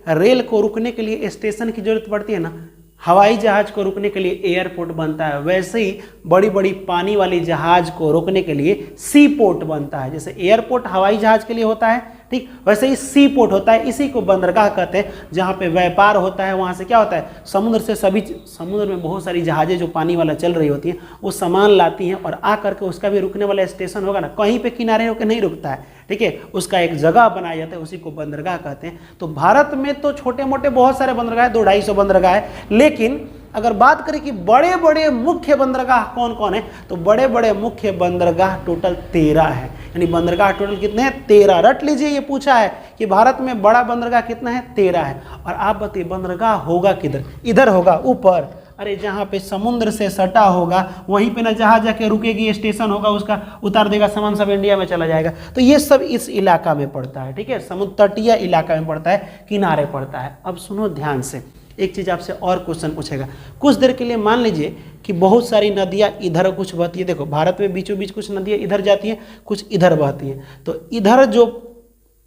रेल को रुकने के लिए स्टेशन की जरूरत पड़ती है ना, हवाई जहाज को रुकने के लिए एयरपोर्ट बनता है, वैसे ही बड़ी बड़ी पानी वाली जहाज को रोकने के लिए सी पोर्ट बनता है। जैसे एयरपोर्ट हवाई जहाज के लिए होता है, ठीक, वैसे ही सी पोर्ट होता है। इसी को बंदरगाह कहते हैं, जहाँ पे व्यापार होता है। वहाँ से क्या होता है, समुद्र से समुद्र में बहुत सारी जहाज़ें जो पानी वाला चल रही होती हैं, वो सामान लाती हैं और आ करके उसका भी रुकने वाला स्टेशन होगा ना, कहीं पे किनारे होकर नहीं रुकता है, ठीक है। उसका एक जगह बनाया जाता है, उसी को बंदरगाह कहते हैं। तो भारत में तो छोटे मोटे बहुत सारे बंदरगाह है, 200-250 बंदरगाह है। लेकिन अगर बात करें कि बड़े बड़े मुख्य बंदरगाह कौन कौन है, तो बड़े बड़े मुख्य बंदरगाह टोटल 13 है। यानी बंदरगाह टोटल कितने हैं, 13। रट लीजिए, ये पूछा है कि भारत में बड़ा बंदरगाह कितना है, 13 है। और आप बताइए बंदरगाह होगा किधर, इधर होगा ऊपर, अरे जहाँ पे समुद्र से सटा होगा वहीं पे ना जहाज जाके रुकेगी, स्टेशन होगा, उसका उतार देगा सामान, सब इंडिया में चला जाएगा। तो ये सब इस इलाका में पड़ता है, ठीक है, समुद्र तटीय इलाका में पड़ता है, किनारे पड़ता है। अब सुनो ध्यान से, एक चीज़ आपसे और क्वेश्चन पूछेगा। कुछ देर के लिए मान लीजिए कि बहुत सारी नदियाँ इधर कुछ बहती है। देखो भारत में बीचों बीच कुछ नदियाँ इधर जाती हैं, कुछ इधर बहती हैं। तो इधर जो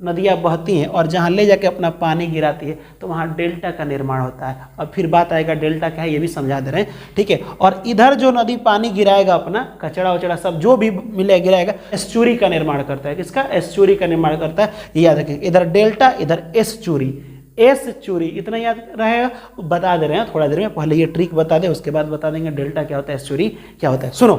नदियाँ बहती हैं और जहाँ ले जाके अपना पानी गिराती है तो वहाँ डेल्टा का निर्माण होता है। और फिर बात आएगा डेल्टा क्या है ये भी समझा दे रहे हैं, ठीक है। और इधर जो नदी पानी गिराएगा अपना कचरा वचड़ा सब जो भी मिले गिराएगा, एस्चुरी का निर्माण करता है। किसका? एस्चुरी का निर्माण करता है, ये याद रखिए। इधर डेल्टा, इधर एस्चुरी, एस्चुरी, इतना याद रहेगा। बता दे रहे हैं थोड़ा देर में, पहले ये ट्रिक बता दें उसके बाद बता देंगे डेल्टा क्या होता है, एस्चुरी क्या होता है। सुनो,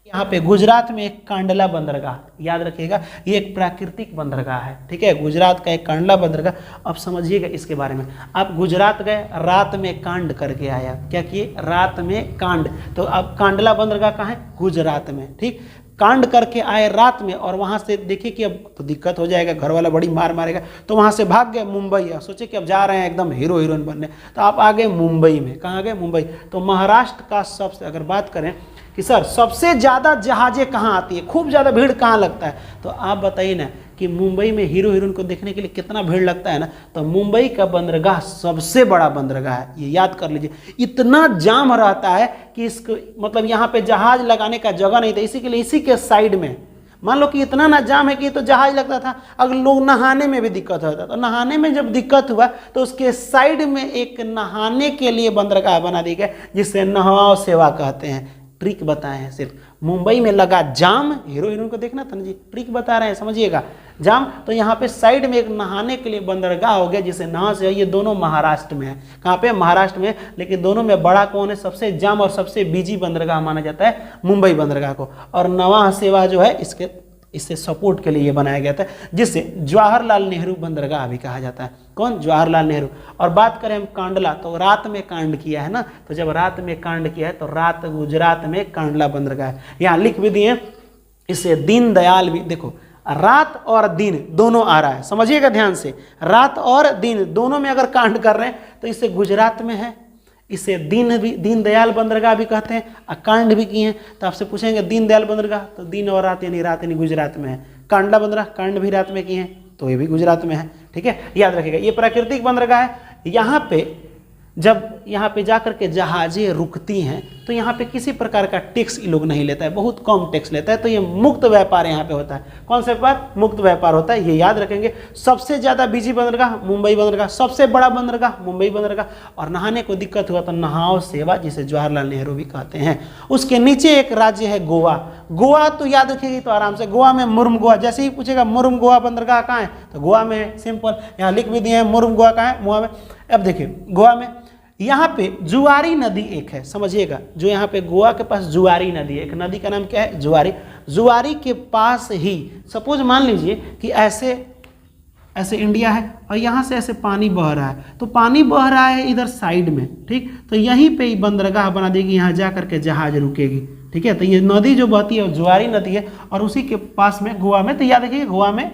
यहाँ पे गुजरात में एक कांडला बंदरगाह, याद रखिएगा ये एक प्राकृतिक बंदरगाह है, ठीक है। गुजरात का एक कांडला बंदरगाह, अब समझिएगा इसके बारे में। आप गुजरात गए, रात में कांड करके आया, क्या किए? रात में कांड। तो अब कांडला बंदरगाह कहाँ है? गुजरात में, ठीक। कांड करके आए रात में और वहाँ से देखिए कि अब तो दिक्कत हो जाएगा, घर वाला बड़ी मार मारेगा, तो वहाँ से भाग गए मुंबई। सोचे कि अब जा रहे हैं एकदम हीरो हीरोइन बनने, तो आप आ गए मुंबई में। कहाँ गए? मुंबई। तो महाराष्ट्र का सबसे, अगर बात करें कि सर सबसे ज़्यादा जहाज़ें कहाँ आती है, खूब ज़्यादा भीड़ कहाँ लगता है, तो आप बताइए ना कि मुंबई में हीरो हीरोइन को देखने के लिए कितना भीड़ लगता है ना। तो मुंबई का बंदरगाह सबसे बड़ा बंदरगाह है, ये याद कर लीजिए। इतना जाम रहता है कि इसको मतलब यहाँ पे जहाज लगाने का जगह नहीं था, इसी के लिए इसी के साइड में मान लो कि इतना ना जाम है कि तो जहाज लगता था। अगर लोग नहाने में भी दिक्कत होता, तो नहाने में जब दिक्कत हुआ तो उसके साइड में एक नहाने के लिए बंदरगाह बना दी गया, जिसे नहाओ सेवा कहते हैं। ट्रिक बताए हैं, सिर्फ मुंबई में लगा जाम, हीरो हीरोइन को देखना था ना जी, ट्रिक बता रहे हैं, समझिएगा। जाम, तो यहाँ पे साइड में एक नहाने के लिए बंदरगाह हो गया, जिसे नहा से, ये दोनों महाराष्ट्र में है। कहाँ पे? महाराष्ट्र में। लेकिन दोनों में बड़ा कौन है? सबसे जाम और सबसे बिजी बंदरगाह माना जाता है मुंबई बंदरगाह को। और नवा सेवा जो है इससे सपोर्ट के लिए ये बनाया गया था, जिसे जवाहरलाल नेहरू बंदरगाह भी कहा जाता है। कौन? जवाहरलाल नेहरू। और बात करें हम कांडला, तो रात में कांड किया है ना, तो जब रात में कांड किया है तो रात गुजरात में कांडला बंदरगाह है। यहाँ लिख भी दिए, इसे दीनदयाल भी, देखो रात और दिन दोनों आ रहा है, समझिएगा ध्यान से। रात और दिन दोनों में अगर कांड कर रहे हैं तो इसे गुजरात में है, इसे दीनदयाल बंदरगाह भी कहते हैं, कांड भी किए हैं। तो आपसे पूछेंगे दीनदयाल बंदरगाह, तो दिन और रात यानी गुजरात में है। कांडला बंदरगाह, कांड भी रात में किए हैं, तो ये भी गुजरात में है, ठीक है। याद रखिएगा ये प्राकृतिक बंदरगाह है। यहाँ पे जब यहाँ पे जाकर के जहाजें रुकती हैं तो यहाँ पे किसी प्रकार का टैक्स ये लोग नहीं लेता है, बहुत कम टैक्स लेता है। तो ये मुक्त व्यापार यहाँ पे होता है। कौन सा व्यापार? मुक्त व्यापार होता है, ये याद रखेंगे। सबसे ज़्यादा बिजी बंदरगाह मुंबई बंदरगाह, सबसे बड़ा बंदरगाह मुंबई बंदरगाह। और नहाने को दिक्कत हुआ तो नहाओ सेवा, जिसे जवाहरलाल नेहरू भी कहते हैं। उसके नीचे एक राज्य है गोवा। गोवा तो याद रखिएगी तो आराम से, गोवा में मुर्म गोवा, जैसे ही पूछेगा मुर्म गोवा बंदरगाह कहाँ है, तो गोवा में है, सिंपल। यहाँ लिख भी दिए हैं मुर्म गोवा कहाँ है, गोवा में। अब देखिए गोवा में यहाँ पे जुआरी नदी एक है, समझिएगा। जो यहाँ पे गोवा के पास जुआरी नदी है, एक नदी का नाम क्या है? जुआरी। जुआरी के पास ही सपोज मान लीजिए कि ऐसे इंडिया है और यहाँ से ऐसे पानी बह रहा है, तो पानी बह रहा है इधर साइड में, ठीक। तो यहीं पे ही बंदरगाह बना देगी, यहाँ जा करके जहाज रुकेगी, ठीक है। तो ये नदी जो बहती है जुआरी नदी है, और उसी के पास में गोवा में, तो याद रखिए गोवा में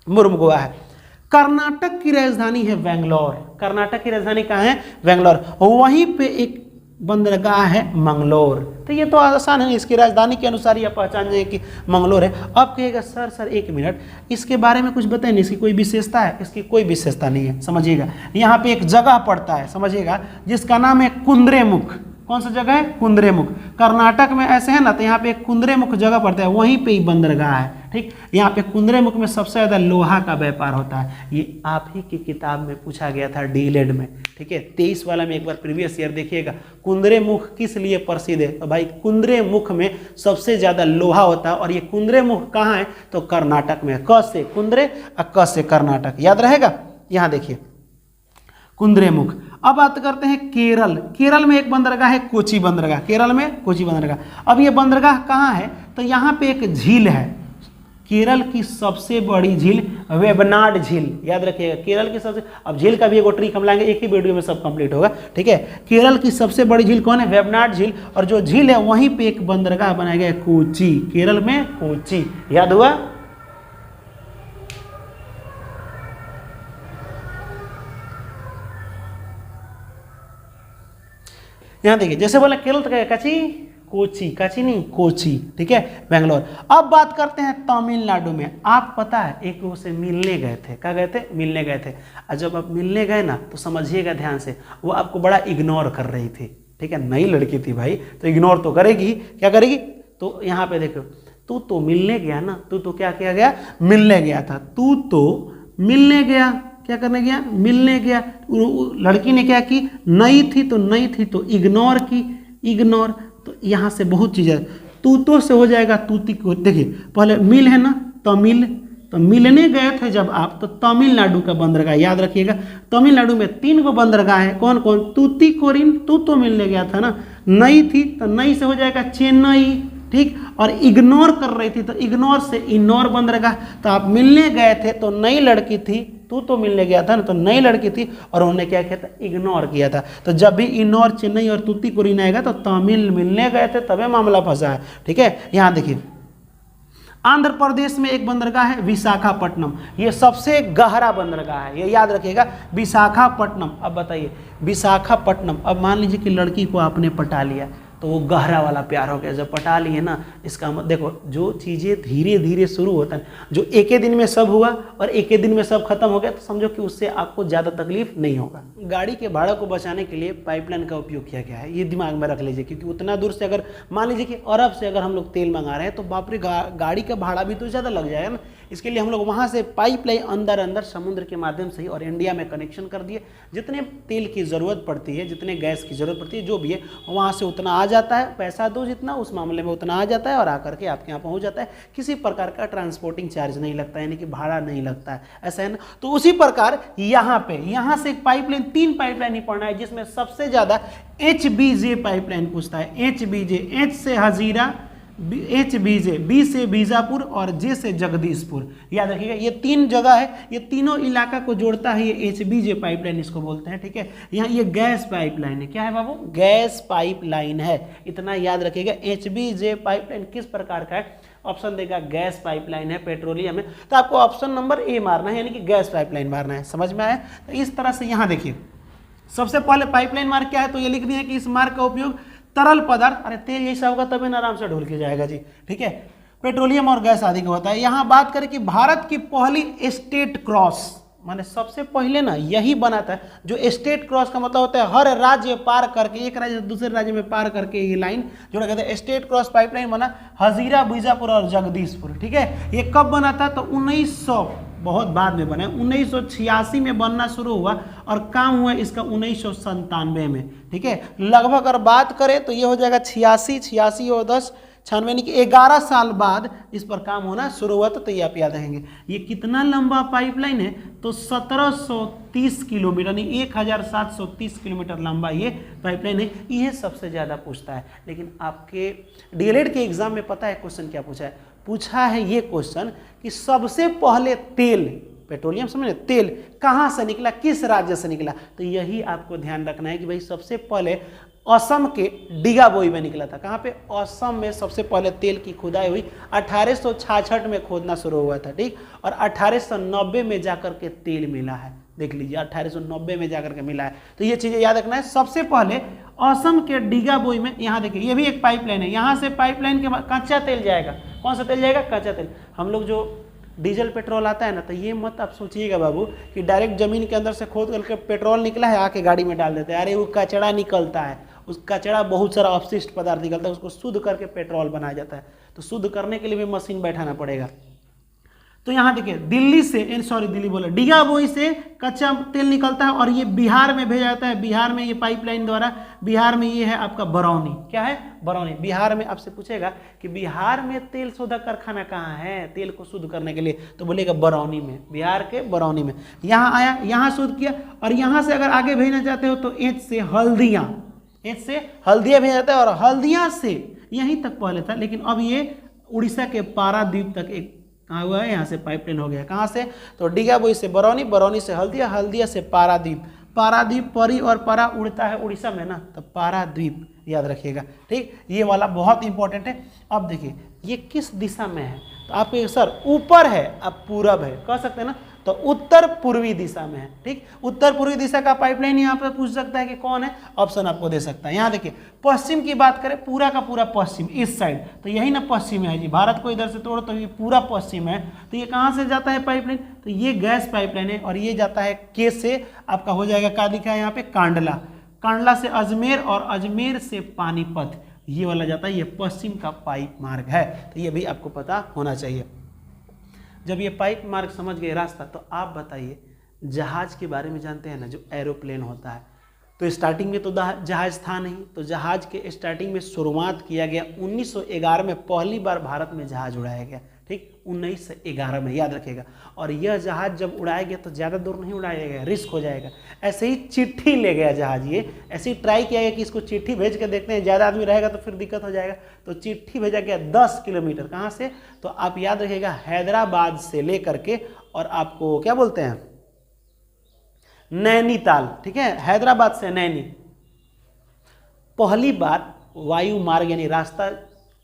मुर्म गोवा है। कर्नाटक की राजधानी है बेंगलोर। कर्नाटक की राजधानी कहाँ है? बेंगलोर। वहीं पे एक बंदरगाह है मंगलोर। तो ये तो आसान है, इसकी राजधानी के अनुसार ही आप पहचान जाएंगे कि मंगलोर है। अब कहिएगा सर एक मिनट, इसके बारे में कुछ बताएं, इसकी कोई विशेषता है? इसकी कोई विशेषता नहीं है, समझिएगा। यहाँ पे एक जगह पड़ता है, समझिएगा, जिसका नाम है कुंद्रेमुख। कौन सा जगह है? कुंद्रेमुख। कर्नाटक में ऐसे है ना, तो यहाँ पे एक कुंद्रेमुख जगह पड़ता है, वहीं पे ही बंदरगाह है, ठीक। यहाँ पे कुंद्रेमुख में सबसे ज़्यादा लोहा का व्यापार होता है। ये आप ही की किताब में पूछा गया था डीएलएड में, ठीक है। 23 वाला में एक बार प्रीवियस ईयर देखिएगा, कुंद्रेमुख किस लिए प्रसिद्ध है? तो भाई कुंद्रेमुख में सबसे ज़्यादा लोहा होता है। और ये कुंद्रेमुख कहाँ है? तो कर्नाटक में। क से कुंद्रे और क से कर्नाटक, याद रहेगा। यहाँ देखिए कुंद्रेमुख। अब बात करते हैं केरल। केरल में एक बंदरगाह है कोची बंदरगाह, केरल में कोची बंदरगाह। अब ये बंदरगाह कहाँ है? तो यहाँ पे एक झील है, केरल की सबसे बड़ी झील वेबनाड झील, याद रखिएगा। केरल की सबसे, अब झील का भी एक ट्रिक हम लाएंगे, एक ही वीडियो में सब कंप्लीट होगा, ठीक है। केरल की सबसे बड़ी झील कौन है? वेबनाड झील। और जो झील है वहीं पे एक बंदरगाह बनाया गया है कोची, केरल में कोची, याद हुआ। यहाँ देखिए, जैसे बोला केरल तो क्या? काची, कोची, काची नहीं कोची, ठीक है, बेंगलोर। अब बात करते हैं तमिलनाडु में। आप पता है एक उसे मिलने गए थे, क्या गए थे? मिलने गए थे। और जब आप मिलने गए ना, तो समझिएगा ध्यान से, वो आपको बड़ा इग्नोर कर रही थी, ठीक है। नई लड़की थी भाई, तो इग्नोर तो करेगी, क्या करेगी? तो यहाँ पे देखो, तू तो मिलने गया ना, तू तो क्या किया गया, मिलने गया था, तू तो मिलने गया, क्या करने गया, मिलने गया। लड़की ने क्या की, नहीं थी तो नहीं थी तो इग्नोर की, इग्नोर। तो यहाँ से बहुत चीज़ है, तू तो से हो जाएगा तूती को। देखिए पहले मिल है ना, तमिल, तो मिलने गए थे जब आप, तो तमिलनाडु का बंदरगाह याद रखिएगा। तमिलनाडु में 3 गो बंदरगाह है, कौन कौन, तूतीकोरिन, तू तो मिलने गया था ना, नई थी तो नई से हो जाएगा चेन्नई, ठीक। और इग्नोर कर रही थी तो इग्नोर से इन्नौर बंदरगाह। तो आप मिलने गए थे तो नई लड़की थी, तू तो मिलने गया था ना, तो नई लड़की थी और उन्होंने क्या किया था, इग्नोर किया था। तो जब भी इन्नौर, चेन्नई और तूतीकोरिन आएगा तो तमिल मिलने गए थे, तबे मामला फंसा है, ठीक है। यहाँ देखिए आंध्र प्रदेश में एक बंदरगाह है विशाखापट्टनम, ये सबसे गहरा बंदरगाह है, ये याद रखिएगा, विशाखापट्टनम। अब बताइए विशाखापट्टनम, अब मान लीजिए कि लड़की को आपने पटा लिया, तो वो गहरा वाला प्यार हो गया। जब पटा लिए ना, इसका मतलब देखो जो चीज़ें धीरे धीरे शुरू होता है, जो एक ही दिन में सब हुआ और एक ही दिन में सब खत्म हो गया, तो समझो कि उससे आपको ज़्यादा तकलीफ नहीं होगा। गाड़ी के भाड़ा को बचाने के लिए पाइपलाइन का उपयोग किया गया है, ये दिमाग में रख लीजिए, क्योंकि उतना दूर से अगर मान लीजिए कि अरब से अगर हम लोग तेल मंगा रहे हैं तो बाप रे गाड़ी का भाड़ा भी तो ज़्यादा लग जाएगा ना। इसके लिए हम लोग वहाँ से पाइपलाइन अंदर अंदर समुद्र के माध्यम से ही और इंडिया में कनेक्शन कर दिए। जितने तेल की ज़रूरत पड़ती है, जितने गैस की ज़रूरत पड़ती है, जो भी है वहाँ से उतना आ जाता है, पैसा दो जितना उस मामले में उतना आ जाता है और आकर के आपके यहाँ पहुँच जाता है। किसी प्रकार का ट्रांसपोर्टिंग चार्ज नहीं लगता है, यानी कि भाड़ा नहीं लगता है, ऐसा है ना। तो उसी प्रकार यहाँ पे, यहाँ से एक पाइपलाइन, 3 पाइपलाइन ही पढ़ना है, जिसमें सबसे ज़्यादा HBJ पाइपलाइन पूछता है। HBJ, H से हजीरा, HBJ, B से बीजापुर और J से जगदीशपुर, याद रखिएगा। ये 3 जगह है, ये तीनों इलाका को जोड़ता है, ये HBJ पाइपलाइन इसको बोलते हैं, ठीक है। यहाँ ये गैस पाइपलाइन है, क्या है बाबू, गैस पाइपलाइन है, इतना याद रखिएगा। HBJ पाइपलाइन किस प्रकार का है, ऑप्शन देगा गैस पाइपलाइन है, पेट्रोलियम है, तो आपको ऑप्शन नंबर ए मारना है, यानी कि गैस पाइपलाइन मारना है। समझ में आया। तो इस तरह से यहाँ देखिए सबसे पहले पाइपलाइन मार्क क्या है, तो ये लिख दिया कि इस मार्क का उपयोग तरल पदार्थ, अरे तेल जैसा होगा तभी ना आराम से ढोल के जाएगा जी, ठीक है, पेट्रोलियम और गैस आदि का होता है। यहाँ बात करें कि भारत की पहली स्टेट क्रॉस, माने सबसे पहले ना यही बना था, जो स्टेट क्रॉस का मतलब होता है हर राज्य पार करके, एक राज्य से दूसरे राज्य में पार करके ये लाइन जोड़ा कहते हैं स्टेट क्रॉस पाइपलाइन बना, हजीरा, बीजापुर और जगदीशपुर, ठीक है। ये कब बना था, तो 1900, बहुत बाद में बना, 1986 में बनना शुरू हुआ और काम हुआ इसका 1997 में, ठीक है। लगभग अगर बात करें तो ये हो जाएगा 86 और 10 96, यानी कि 11 साल बाद इस पर काम होना शुरू हुआ। तो ये आप याद रखेंगे। ये कितना लंबा पाइपलाइन है, तो 1730 किलोमीटर, यानी 1730 किलोमीटर लंबा ये पाइपलाइन है। ये सबसे ज़्यादा पूछता है, लेकिन आपके डीएलएड के एग्जाम में पता है क्वेश्चन क्या पूछा है ये क्वेश्चन कि सबसे पहले तेल, पेट्रोलियम समझे, तेल कहाँ से निकला, किस राज्य से निकला। तो यही आपको ध्यान रखना है कि भाई सबसे पहले असम के डिगाबोई में निकला था। कहाँ पे, असम में सबसे पहले तेल की खुदाई हुई, 1866 में खोदना शुरू हुआ था, ठीक। और 1890 में जाकर के तेल मिला है, देख लीजिए 1890 में जाकर के मिला है। तो ये चीज़ें याद रखना है। सबसे पहले असम के डिगाबोई में, यहाँ देखिए ये भी एक पाइपलाइन है, यहाँ से पाइपलाइन के बाद कच्चा तेल जाएगा। कौन सा तेल जाएगा, कच्चा तेल। हम लोग जो डीजल पेट्रोल आता है ना, तो ये मत आप सोचिएगा बाबू कि डायरेक्ट जमीन के अंदर से खोद करके पेट्रोल निकला है आके गाड़ी में डाल देते हैं। अरे वो कचड़ा निकलता है, उस कचड़ा बहुत सारा अपशिष्ट पदार्थ निकलता है, उसको शुद्ध करके पेट्रोल बनाया जाता है। तो शुद्ध करने के लिए भी मशीन बैठाना पड़ेगा। तो यहाँ देखिए दिल्ली बोला, डिगाबोई से कच्चा तेल निकलता है और ये बिहार में भेजा जाता है। बिहार में ये पाइपलाइन द्वारा, बिहार में ये है आपका बरौनी, क्या है, बरौनी। बिहार में आपसे पूछेगा कि बिहार में तेल शोधक कारखाना कहाँ है, तेल को शुद्ध करने के लिए, तो बोलेगा बरौनी में, बिहार के बरौनी में। यहाँ आया, यहाँ शुद्ध किया, और यहाँ से अगर आगे भेजना चाहते हो तो एच से हल्दिया, एच से हल्दिया भेजा जाता है, और हल्दिया से यहीं तक पहले था, लेकिन अब ये उड़ीसा के पारादीप तक एक कहाँ हुआ है, यहाँ से पाइपलाइन हो गया। कहाँ से, तो डिगाबोई से बरौनी, बरौनी से हल्दिया, हल्दिया से पारादीप, पारादीप, परी और पारा उड़ता है उड़ीसा में ना, तो पाराद्वीप याद रखिएगा, ठीक। ये वाला बहुत इंपॉर्टेंट है। अब देखिए ये किस दिशा में है, तो आपके सर ऊपर है, अब पूरब है, कह सकते हैं ना, तो उत्तर पूर्वी दिशा में है, ठीक। उत्तर पूर्वी दिशा का पाइपलाइन यहाँ पर पूछ सकता है कि कौन है, ऑप्शन आपको दे सकता है। यहाँ देखिए पश्चिम की बात करें, पूरा का पूरा पश्चिम, इस साइड, तो यही ना पश्चिम है जी, भारत को इधर से तोड़ो तो ये पूरा पश्चिम है। तो ये कहाँ से जाता है पाइपलाइन, तो ये गैस पाइपलाइन है, और ये जाता है के से, आपका हो जाएगा क्या दिखा है यहाँ पे, कांडला, कांडला से अजमेर और अजमेर से पानीपत, ये वाला जाता है, ये पश्चिम का पाइप मार्ग है, तो ये भी आपको पता होना चाहिए। जब ये पाइप मार्ग समझ गए रास्ता, तो आप बताइए जहाज के बारे में जानते हैं ना, जो एरोप्लेन होता है, तो स्टार्टिंग में तो जहाज था नहीं, तो जहाज के स्टार्टिंग में शुरुआत किया गया 1911 में, पहली बार भारत में जहाज उड़ाया गया, ठीक, 1911 में, याद रखिएगा। और यह जहाज जब उड़ाया गया तो ज़्यादा दूर नहीं उड़ाया गया, रिस्क हो जाएगा, ऐसे ही चिट्ठी ले गया जहाज, ये ऐसे ही ट्राई किया गया कि इसको चिट्ठी भेज के देखते हैं, ज़्यादा आदमी रहेगा तो फिर दिक्कत हो जाएगा, तो चिट्ठी भेजा गया 10 किलोमीटर, कहाँ से, तो आप याद रखिएगा हैदराबाद से लेकर के, और आपको क्या बोलते हैं, नैनीताल, ठीक है, हैदराबाद से नैनी, पहली बार वायु मार्ग यानी रास्ता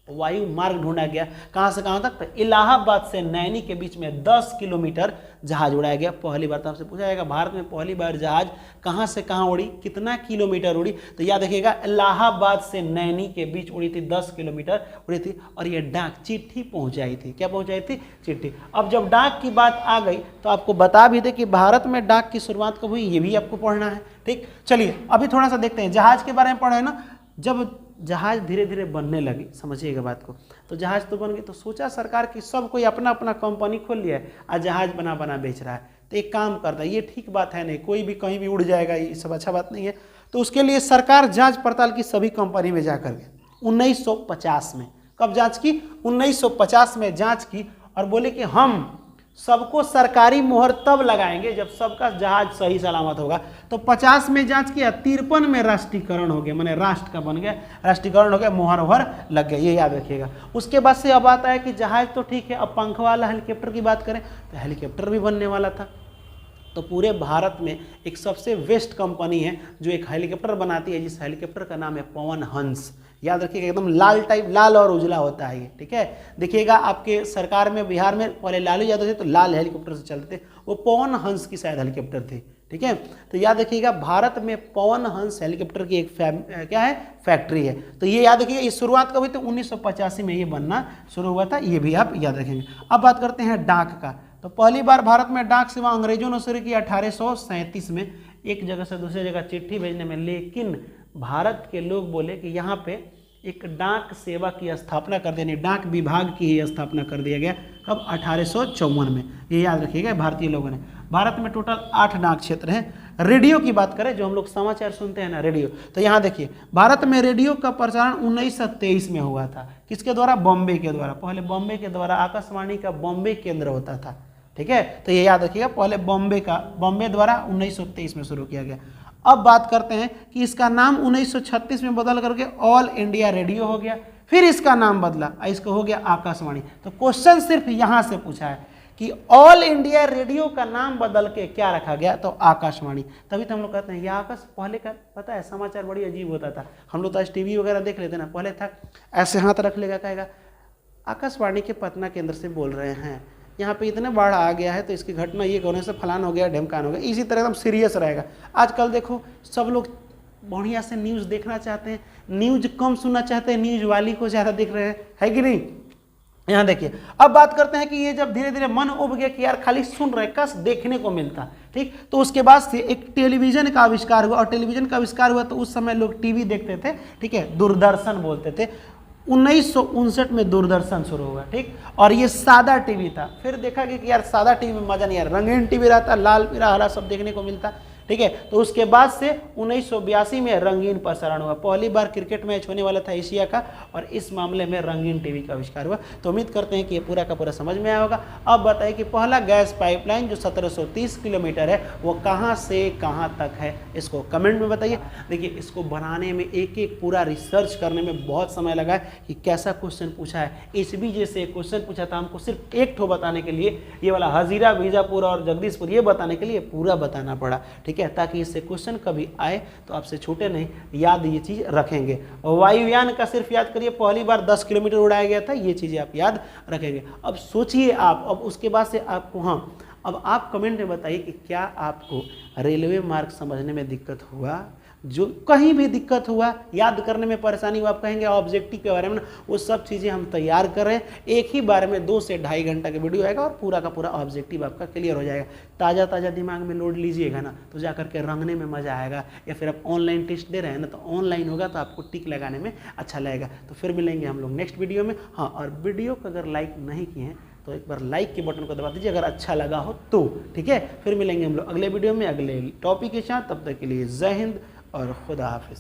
वायु मार्ग ढूंढा गया, कहां से कहां तक, तो इलाहाबाद से नैनी के बीच में 10 किलोमीटर जहाज उड़ाया गया पहली बार। तो आपसे पूछा जाएगा भारत में पहली बार जहाज कहां से कहां उड़ी, कितना किलोमीटर उड़ी, तो याद रखिएगा इलाहाबाद से नैनी के बीच उड़ी थी, 10 किलोमीटर उड़ी थी, और ये डाक चिट्ठी पहुंचाई थी, क्या पहुंचाई थी, चिट्ठी। अब जब डाक की बात आ गई तो आपको बता भी दे कि भारत में डाक की शुरुआत कब हुई, ये भी आपको पढ़ना है, ठीक। चलिए अभी थोड़ा सा देखते हैं, जहाज के बारे में पढ़े ना, जब जहाज धीरे धीरे बनने लगी, समझिएगा बात को, तो जहाज तो बन गई, तो सोचा सरकार की सब कोई अपना अपना कंपनी खोल लिया है और जहाज बना बना बेच रहा है, तो एक काम करता है, ये ठीक बात है नहीं, कोई भी कहीं भी उड़ जाएगा, ये सब अच्छा बात नहीं है। तो उसके लिए सरकार जांच पड़ताल की सभी कंपनी में जा करके 1950 में, कब जांच की, 1950 में जांच की, और बोले कि हम सबको सरकारी मोहर तब लगाएंगे जब सबका जहाज सही सलामत होगा। तो 50 में जांच किया, 53 में राष्ट्रीयकरण हो गया, माने राष्ट्र का बन गया, राष्ट्रीयकरण हो गया, मोहर वोहर लग गया, ये याद रखिएगा। उसके बाद से अब आता है कि जहाज तो ठीक है, अब पंख वाला हेलीकॉप्टर की बात करें तो हेलीकॉप्टर भी बनने वाला था। तो पूरे भारत में एक सबसे बेस्ट कंपनी है जो एक हेलीकॉप्टर बनाती है, जिस हेलीकॉप्टर का नाम है पवन हंस, याद रखिएगा, एकदम लाल टाइप, लाल और उजला होता है ये, ठीक है। देखिएगा आपके सरकार में बिहार में पहले लालू यादव थे तो लाल हेलीकॉप्टर से चलते थे, वो पवन हंस की शायद हेलीकॉप्टर थी, ठीक है। तो याद रखिएगा भारत में पवन हंस हेलीकॉप्टर की एक क्या है, फैक्ट्री है। तो ये याद रखिएगा, इस शुरुआत कब हुई, तो 1985 में ये बनना शुरू हुआ था, ये भी आप याद रखेंगे। अब बात करते हैं डाक का, तो पहली बार भारत में डाक सेवा अंग्रेजों ने शुरू की 1837 में, एक जगह से दूसरी जगह चिट्ठी भेजने में, लेकिन भारत के लोग बोले कि यहाँ पे एक डाक सेवा की स्थापना कर देनी, डाक विभाग की ही स्थापना कर दिया गया, कब, 1854 में, ये याद रखिएगा भारतीय लोगों ने। भारत में टोटल 8 डाक क्षेत्र हैं। रेडियो की बात करें, जो हम लोग समाचार सुनते हैं ना, रेडियो, तो यहाँ देखिए भारत में रेडियो का प्रसारण 1923 में हुआ था, किसके द्वारा, बॉम्बे के द्वारा, पहले बॉम्बे के द्वारा, आकाशवाणी का बॉम्बे केंद्र होता था, ठीक है। तो ये याद रखिएगा, पहले बॉम्बे द्वारा 1923 में शुरू किया गया। अब बात करते हैं कि इसका नाम 1936 में बदल करके ऑल इंडिया रेडियो हो गया, फिर इसका नाम बदला, इसको हो गया आकाशवाणी। तो क्वेश्चन सिर्फ यहाँ से पूछा है कि ऑल इंडिया रेडियो का नाम बदल के क्या रखा गया, तो आकाशवाणी। तभी तो हम लोग कहते हैं ये आकाश, पहले का पता है समाचार बड़ी अजीब होता था, हम लोग तो आज टीवी वगैरह देख लेते ना, पहले था ऐसे हाथ रख लेगा, कहेगा आकाशवाणी के पटना केंद्र से बोल रहे हैं, यहाँ पे इतने बाढ़ आ गया है तो इसकी घटना ये होने से फलान हो गया, ढमकान हो गया, इसी तरह एकदम सीरियस रहेगा। आजकल देखो सब लोग बढ़िया से न्यूज़ देखना चाहते हैं, न्यूज़ कम सुनना चाहते हैं, न्यूज़ वाली को ज़्यादा देख रहे हैं, है कि नहीं। यहाँ देखिए, अब बात करते हैं कि ये जब धीरे धीरे मन उब गया कि यार खाली सुन रहे, काश देखने को मिलता, ठीक, तो उसके बाद से एक टेलीविजन का आविष्कार हुआ, और टेलीविजन का आविष्कार हुआ तो उस समय लोग टीवी देखते थे, ठीक है, दूरदर्शन बोलते थे। 1959 में दूरदर्शन शुरू हुआ, ठीक, और ये सादा टीवी था। फिर देखा कि यार सादा टीवी में मजा नहीं आ रहा, रंगीन टीवी रहता, लाल पीला हरा सब देखने को मिलता, ठीक है। तो उसके बाद से 1982 में रंगीन प्रसारण हुआ, पहली बार क्रिकेट मैच होने वाला था एशिया का, और इस मामले में रंगीन टीवी का आविष्कार हुआ। तो उम्मीद करते हैं कि ये पूरा का पूरा समझ में आया होगा। अब बताइए कि पहला गैस पाइपलाइन जो 1730 किलोमीटर है वो कहाँ से कहाँ तक है, इसको कमेंट में बताइए। देखिए इसको बनाने में एक एक पूरा रिसर्च करने में बहुत समय लगा है कि कैसा क्वेश्चन पूछा है। इस भी जैसे क्वेश्चन पूछा था, हमको सिर्फ एक ठो बताने के लिए, ये वाला हजीरा, बीजापुर और जगदीशपुर, ये बताने के लिए पूरा बताना पड़ा, ठीक है, ताकि इससे क्वेश्चन कभी आए तो आपसे छूटे नहीं, याद ये चीज रखेंगे। और वायुयान का सिर्फ याद करिए, पहली बार 10 किलोमीटर उड़ाया गया था, ये चीजें आप याद रखेंगे। अब सोचिए आप, अब उसके बाद से आपको, हाँ, अब आप कमेंट में बताइए कि क्या आपको रेलवे मार्ग समझने में दिक्कत हुआ, जो कहीं भी दिक्कत हुआ, याद करने में परेशानी हुआ, आप कहेंगे ऑब्जेक्टिव के बारे में ना, वो सब चीज़ें हम तैयार कर रहे हैं। एक ही बार में 2 से ढाई घंटा का वीडियो आएगा और पूरा का पूरा ऑब्जेक्टिव आपका क्लियर हो जाएगा। ताज़ा ताज़ा दिमाग में लोड लीजिएगा ना तो जा करके रंगने में मज़ा आएगा। या फिर आप ऑनलाइन टेस्ट दे रहे हैं ना तो ऑनलाइन होगा तो आपको टिक लगाने में अच्छा लगेगा। तो फिर मिलेंगे हम लोग नेक्स्ट वीडियो में। हाँ, और वीडियो को अगर लाइक नहीं किए हैं तो एक बार लाइक के बटन को दबा दीजिए अगर अच्छा लगा हो तो, ठीक है। फिर मिलेंगे हम लोग अगले वीडियो में अगले टॉपिक के साथ। तब तक के लिए जय हिंद और खुदा हाफिज़।